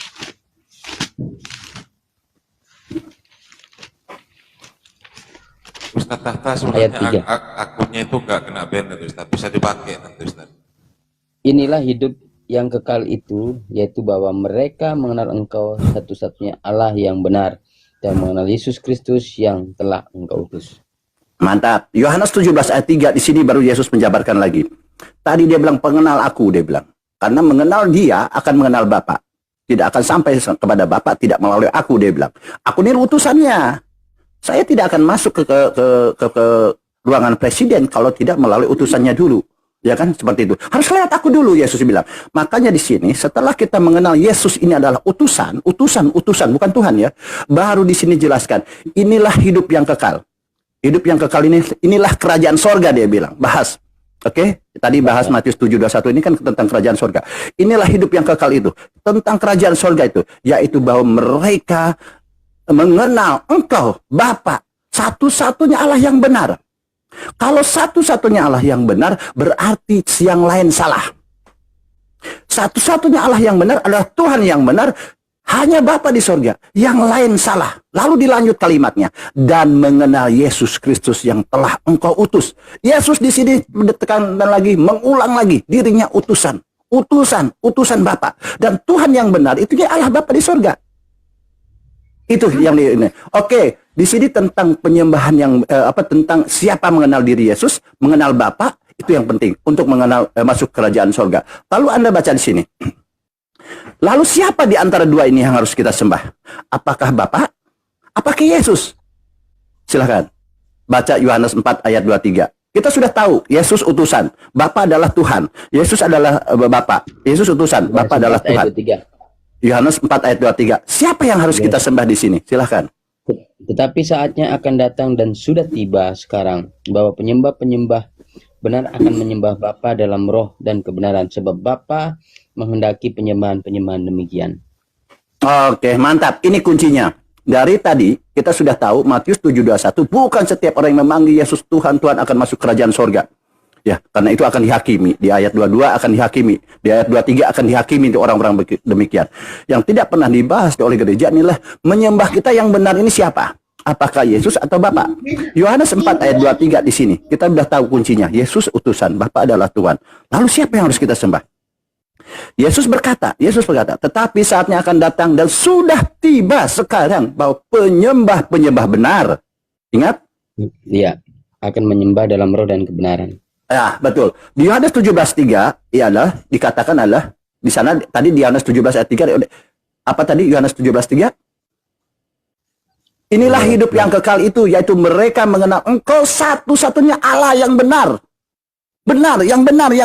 Ustaz Tahta sebenarnya akunnya itu nggak kena ban itu Ustaz. Bisa dipakai nanti Ustaz. Inilah hidup yang kekal itu, yaitu bahwa mereka mengenal Engkau satu-satunya Allah yang benar, dan mengenal Yesus Kristus yang telah Engkau utus. Mantap. Yohanes 17 ayat 3 di sini baru Yesus menjabarkan lagi. Tadi dia bilang pengenal aku, dia bilang. Karena mengenal Dia akan mengenal Bapa. Tidak akan sampai kepada Bapa tidak melalui aku, dia bilang. Aku ini utusannya. Saya tidak akan masuk ke ruangan presiden kalau tidak melalui utusannya dulu. Ya kan, seperti itu. Harus lewat aku dulu, Yesus bilang. Makanya di sini setelah kita mengenal Yesus ini adalah utusan, bukan Tuhan ya. Baru di sini jelaskan, inilah hidup yang kekal. Hidup yang kekal inilah kerajaan sorga, dia bilang. Bahas. Oke, tadi bahas Matius 7:21 ini kan tentang kerajaan sorga. Inilah hidup yang kekal itu. Tentang kerajaan sorga itu, yaitu bahwa mereka mengenal Engkau, Bapa, satu-satunya Allah yang benar. Kalau satu-satunya Allah yang benar, berarti yang lain salah. Satu-satunya Allah yang benar adalah Tuhan yang benar, hanya Bapa di sorga, yang lain salah. Lalu dilanjut kalimatnya, dan mengenal Yesus Kristus yang telah Engkau utus. Yesus di sini ditekan dan lagi mengulang lagi dirinya utusan, utusan Bapa. Dan Tuhan yang benar itu dia Allah Bapa di sorga. Itu yang ini. Oke, di sini tentang penyembahan yang tentang siapa mengenal diri Yesus, mengenal Bapa, itu yang penting untuk mengenal masuk kerajaan sorga. Lalu Anda baca di sini. Lalu siapa di antara dua ini yang harus kita sembah? Apakah Bapa? Apakah Yesus? Silahkan. Baca Yohanes 4 ayat 23. Kita sudah tahu Yesus utusan, Bapa adalah Tuhan. Yesus adalah Bapa. Yesus utusan, Bapa adalah Tuhan. Yohanes 4 ayat 23. Siapa yang harus kita sembah di sini? Silahkan. Tetapi saatnya akan datang dan sudah tiba sekarang bahwa penyembah-penyembah benar akan menyembah Bapa dalam roh dan kebenaran, sebab Bapa menghendaki penyembahan-penyembahan demikian. Oke, mantap. Ini kuncinya. Dari tadi kita sudah tahu Matius 7:21, bukan setiap orang yang memanggil Yesus Tuhan akan masuk kerajaan sorga. Ya, karena itu akan dihakimi. Di ayat 22 akan dihakimi. Di ayat 23 akan dihakimi untuk orang-orang demikian. Yang tidak pernah dibahas oleh gereja inilah menyembah kita yang benar ini siapa? Apakah Yesus atau Bapa? Yohanes 4 ayat 23 di sini. Kita sudah tahu kuncinya. Yesus utusan, Bapa adalah Tuhan. Lalu siapa yang harus kita sembah? Yesus berkata, tetapi saatnya akan datang dan sudah tiba sekarang bahwa penyembah-penyembah benar. Ingat? Iya, akan menyembah dalam roh dan kebenaran. Ya, betul. Di Yohanes 17:3 ialah dikatakan adalah di sana tadi di Yohanes 17 ayat 3 apa tadi Yohanes 17:3? Inilah hidup yang kekal itu, yaitu mereka mengenal Engkau satu-satunya Allah yang benar. Benar, yang benar, dia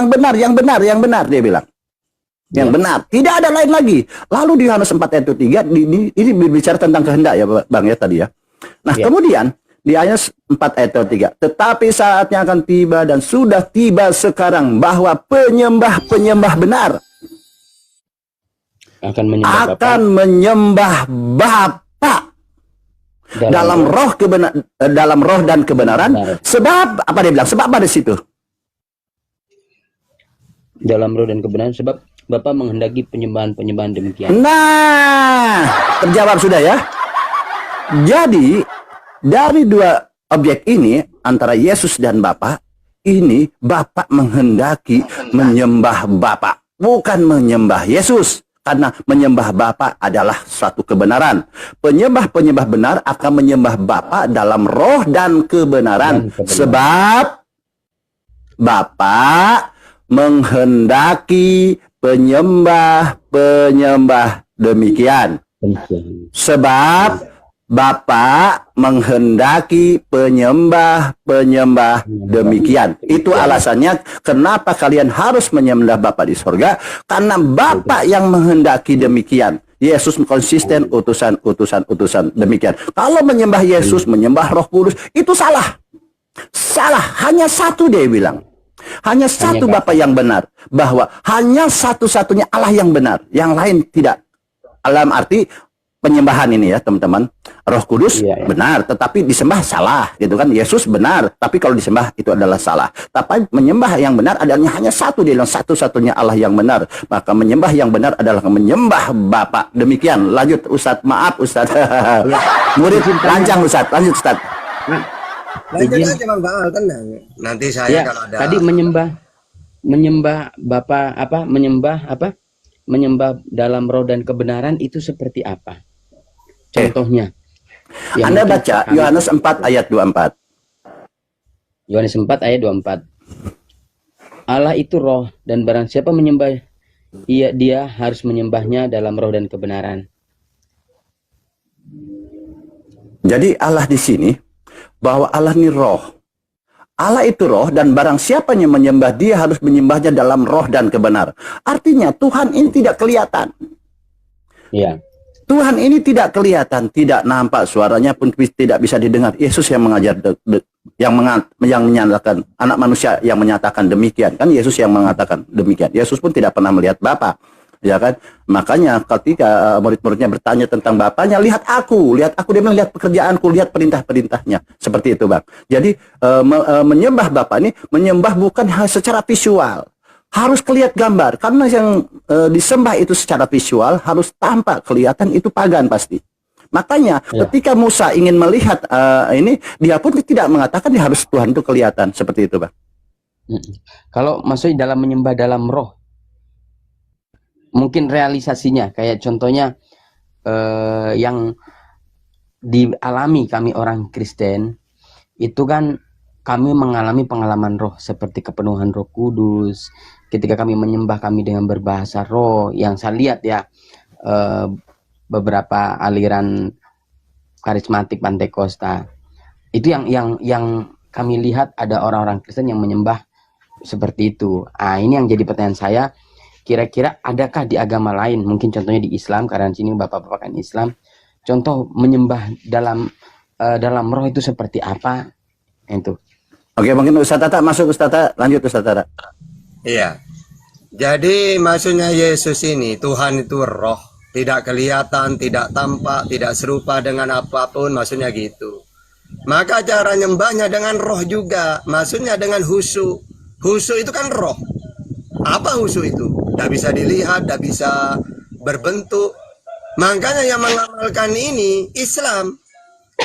bilang. Yang benar, tidak ada lain lagi. Lalu di Yohanes 4 ayat 3 ini berbicara tentang kehendak ya Bang ya tadi ya. Nah, kemudian di ayat 4 ayat 3, tetapi saatnya akan tiba dan sudah tiba sekarang bahwa penyembah-penyembah benar akan menyembah Bapa dalam roh dan kebenaran. Sebab apa dia bilang? Sebab apa di situ? Dalam roh dan kebenaran, sebab Bapa menghendaki penyembahan-penyembahan demikian. Nah, terjawab sudah ya. Jadi dari dua objek ini antara Yesus dan Bapa, ini Bapa menghendaki menyembah Bapa, bukan menyembah Yesus. Karena menyembah Bapa adalah suatu kebenaran. Penyembah-penyembah benar akan menyembah Bapa dalam roh dan kebenaran. Sebab Bapa menghendaki penyembah-penyembah demikian. Sebab Bapa menghendaki penyembah-penyembah demikian. Itu alasannya kenapa kalian harus menyembah Bapa di sorga. Karena Bapa yang menghendaki demikian. Yesus konsisten utusan demikian. Kalau menyembah Yesus, menyembah Roh Kudus, itu salah. Salah, hanya satu dia bilang. Hanya satu Bapa yang benar. Bahwa hanya satu-satunya Allah yang benar. Yang lain tidak. Dalam arti penyembahan ini ya teman-teman, Roh Kudus benar, tetapi disembah salah, gitu kan? Yesus benar, tapi kalau disembah itu adalah salah. Tapi menyembah yang benar adanya hanya satu, dia bilang satu-satunya Allah yang benar. Maka menyembah yang benar adalah menyembah Bapa. Demikian. Lanjut Ustadz, maaf Ustadz. Murid lancang Ustadz, lanjut Ustadz. Lanjut aja Bang Baal, tenang. Nanti saya Ya, kalau ada tadi menyembah Bapa menyembah dalam roh dan kebenaran itu seperti apa? Contohnya. Anda baca Yohanes 4 ayat 24. Yohanes 4 ayat 24. Allah itu roh, dan barang siapa menyembah dia harus menyembahnya dalam roh dan kebenaran. Jadi Allah di sini bahwa Allah ini roh. Allah itu roh dan barang siapa yang menyembah dia harus menyembahnya dalam roh dan kebenaran. Artinya Tuhan ini tidak kelihatan. Iya. Tuhan ini tidak kelihatan, tidak nampak, suaranya pun tidak bisa didengar. Yesus yang mengajar, yang menyatakan, anak manusia yang menyatakan demikian. Kan Yesus yang mengatakan demikian. Yesus pun tidak pernah melihat Bapa. Ya kan? Makanya ketika murid-muridnya bertanya tentang Bapaknya, lihat aku. Dia bilang, lihat pekerjaanku, lihat perintah-perintahnya. Seperti itu, Bang. Jadi menyembah Bapa ini, menyembah bukan secara visual. Harus kelihatan gambar. Karena yang disembah itu secara visual, harus tampak, kelihatan, itu pagan pasti. Makanya ketika Musa ingin melihat ini, dia pun tidak mengatakan dia harus Tuhan itu kelihatan. Seperti itu, Bang. Kalau maksudnya dalam menyembah dalam roh, mungkin realisasinya kayak contohnya yang dialami kami orang Kristen itu kan kami mengalami pengalaman roh seperti kepenuhan Roh Kudus ketika kami menyembah, kami dengan berbahasa roh. Yang saya lihat ya beberapa aliran karismatik Pantekosta itu yang kami lihat ada orang-orang Kristen yang menyembah seperti itu. Ini yang jadi pertanyaan saya. Kira-kira adakah di agama lain, mungkin contohnya di Islam, karena sini bapak-bapak kan Islam, contoh menyembah dalam roh itu seperti apa? Itu. Oke, mungkin Ustaz Tata masuk. Ustaz Tata, lanjut Ustaz Tata. Iya. Jadi maksudnya Yesus ini, Tuhan itu roh, tidak kelihatan, tidak tampak, tidak serupa dengan apapun, maksudnya gitu. Maka cara nyembahnya dengan roh juga, maksudnya dengan husu. Husu itu kan roh. Apa husu itu? Tidak bisa dilihat, tidak bisa berbentuk. Makanya yang mengamalkan ini Islam.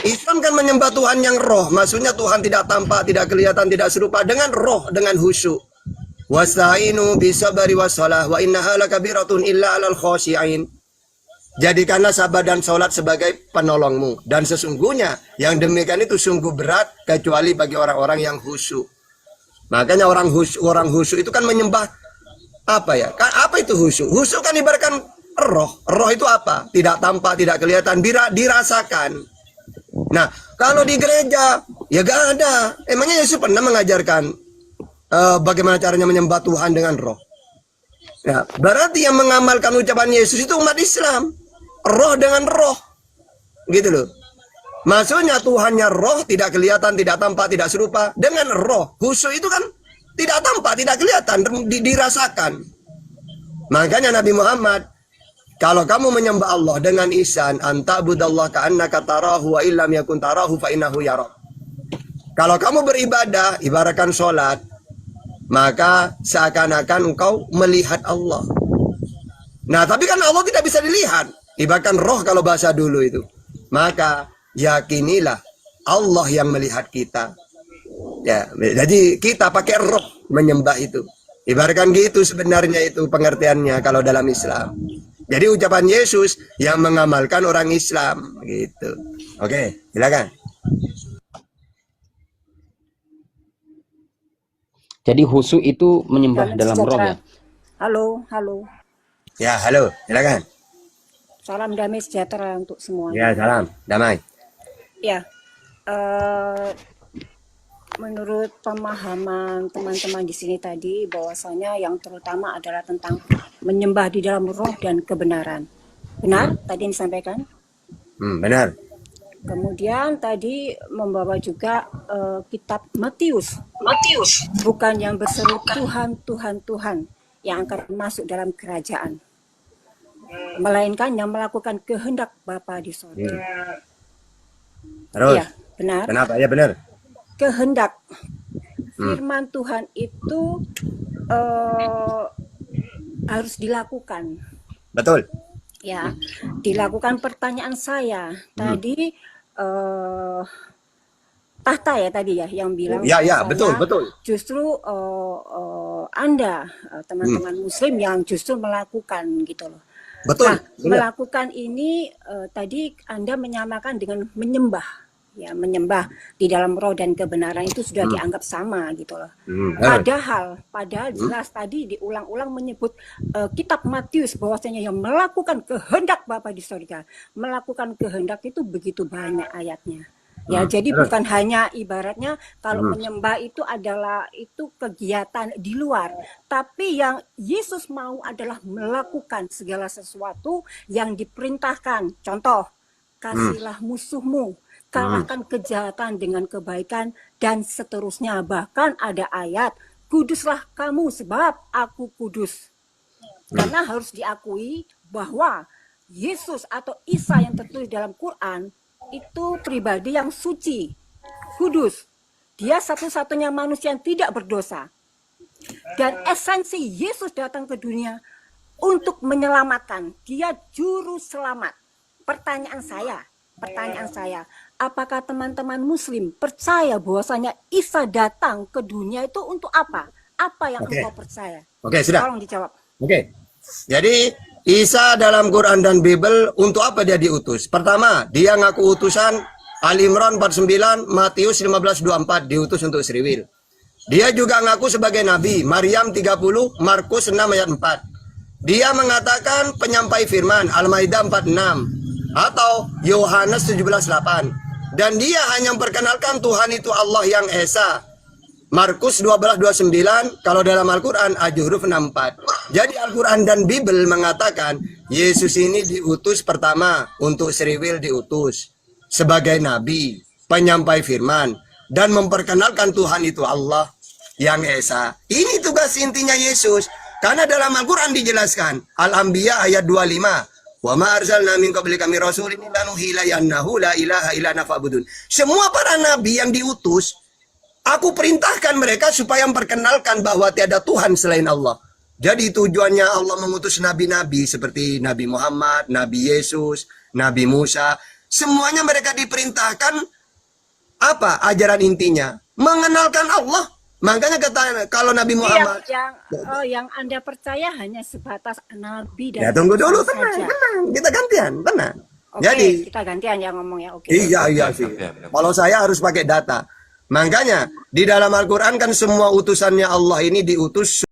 Islam kan menyembah Tuhan yang roh. Maksudnya Tuhan tidak tampak, tidak kelihatan, tidak serupa. Dengan roh, dengan khusyuk. Wasta'inu bisabari wassalah wa innaha lakabiratun illa alal khosyi'in. Jadikanlah sabar dan sholat sebagai penolongmu. Dan sesungguhnya yang demikian itu sungguh berat kecuali bagi orang-orang yang khusyuk. Makanya orang khusyuk itu kan menyembah apa ya? Apa itu khusyuk? Khusyuk kan ibaratkan roh. Roh itu apa? Tidak tampak, tidak kelihatan, dirasakan. Nah, kalau di gereja ya gak ada. Emangnya Yesus pernah mengajarkan bagaimana caranya menyembah Tuhan dengan roh? Ya, berarti yang mengamalkan ucapan Yesus itu umat Islam. Roh dengan roh. Gitu loh. Maksudnya Tuhannya roh, tidak kelihatan, tidak tampak, tidak serupa. Dengan roh, khusyuk itu kan tidak tampak, tidak kelihatan, dirasakan. Makanya Nabi Muhammad, kalau kamu menyembah Allah dengan ihsan, anta'budallah ka'annaka tarahu wa illam yakun tarahu fa innahu yarak. Kalau kamu beribadah, ibaratkan sholat, maka seakan-akan engkau melihat Allah. Nah, tapi kan Allah tidak bisa dilihat. Ibaratkan roh kalau bahasa dulu itu. Maka yakinilah Allah yang melihat kita. Ya, jadi kita pakai roh menyembah itu. Ibaratkan gitu sebenarnya itu pengertiannya kalau dalam Islam. Jadi ucapan Yesus yang mengamalkan orang Islam gitu. Oke, silakan. Jadi khusyuk itu menyembah dalam roh ya. Halo, halo. Ya, halo, silakan. Salam damai sejahtera untuk semua. Ya, salam damai. Ya, menurut pemahaman teman-teman di sini tadi, bahwasanya yang terutama adalah tentang menyembah di dalam roh dan kebenaran. Benar? Tadi yang disampaikan? Benar. Kemudian tadi membawa juga kitab Matius. Bukan yang berseru Tuhan, Tuhan, Tuhan yang akan masuk dalam kerajaan, melainkan yang melakukan kehendak Bapa di surga. Terus? Ya, benar. Kenapa? Ya benar. Kehendak. Firman Tuhan itu harus dilakukan. Betul. Ya, dilakukan. Pertanyaan saya tadi tahta ya tadi ya yang bilang. Ya, betul, betul. Justru Anda teman-teman Muslim yang justru melakukan gitu loh. Betul. Nah, melakukan ini tadi Anda menyamakan dengan menyembah. Ya, menyembah di dalam roh dan kebenaran itu sudah dianggap sama gitu loh. Padahal jelas tadi diulang-ulang menyebut kitab Matius bahwasanya yang melakukan kehendak Bapa di surga. Melakukan kehendak itu begitu banyak ayatnya. Ya, jadi terus. bukan hanya ibaratnya kalau menyembah itu adalah itu kegiatan di luar, tapi yang Yesus mau adalah melakukan segala sesuatu yang diperintahkan. Contoh, kasihlah musuhmu, kalahkan kejahatan dengan kebaikan, dan seterusnya. Bahkan ada ayat, kuduslah kamu sebab aku kudus. Karena harus diakui bahwa Yesus atau Isa yang tertulis dalam Quran itu pribadi yang suci, kudus. Dia satu-satunya manusia yang tidak berdosa. Dan esensi Yesus datang ke dunia untuk menyelamatkan. Dia juru selamat. Pertanyaan saya, apakah teman-teman muslim percaya bahwasanya Isa datang ke dunia itu untuk apa? Apa yang engkau percaya? Oke, sudah. Tolong dijawab. Oke. Jadi Isa dalam Quran dan Bible untuk apa dia diutus? Pertama, dia ngaku utusan. Ali Imran 49, Matius 15:24 diutus untuk Sriwil. Dia juga ngaku sebagai nabi. Maryam 30, Markus 6 ayat 4. Dia mengatakan penyampai firman, Al-Maidah 46 atau Yohanes 17:8. Dan dia hanya memperkenalkan Tuhan itu Allah yang Esa. Markus 12:29, kalau dalam Al-Quran huruf 64. Jadi Al-Quran dan Bible mengatakan Yesus ini diutus pertama untuk Sriwil diutus sebagai nabi, penyampai firman, dan memperkenalkan Tuhan itu Allah yang Esa. Ini tugas intinya Yesus. Karena dalam Al-Quran dijelaskan, Al-Anbiya ayat 25, wa ma arsalna min qablika min rasulin illa nuhi ilaihi annahu la ilaha illa ana fa'budun. Semua para nabi yang diutus, aku perintahkan mereka supaya memperkenalkan bahwa tiada Tuhan selain Allah. Jadi tujuannya Allah mengutus nabi-nabi seperti Nabi Muhammad, Nabi Yesus, Nabi Musa. Semuanya mereka diperintahkan apa ajaran intinya? Mengenalkan Allah. Makanya kata kalau Nabi Muhammad Yang Anda percaya hanya sebatas nabi dan ya tunggu dulu, saja. tenang. Kita gantian, tenang. Oke, Jadi kita gantian ya ngomongnya. Oke. iya sih. Kalau saya harus pakai data. Makanya di dalam Al-Quran kan semua utusannya Allah ini diutus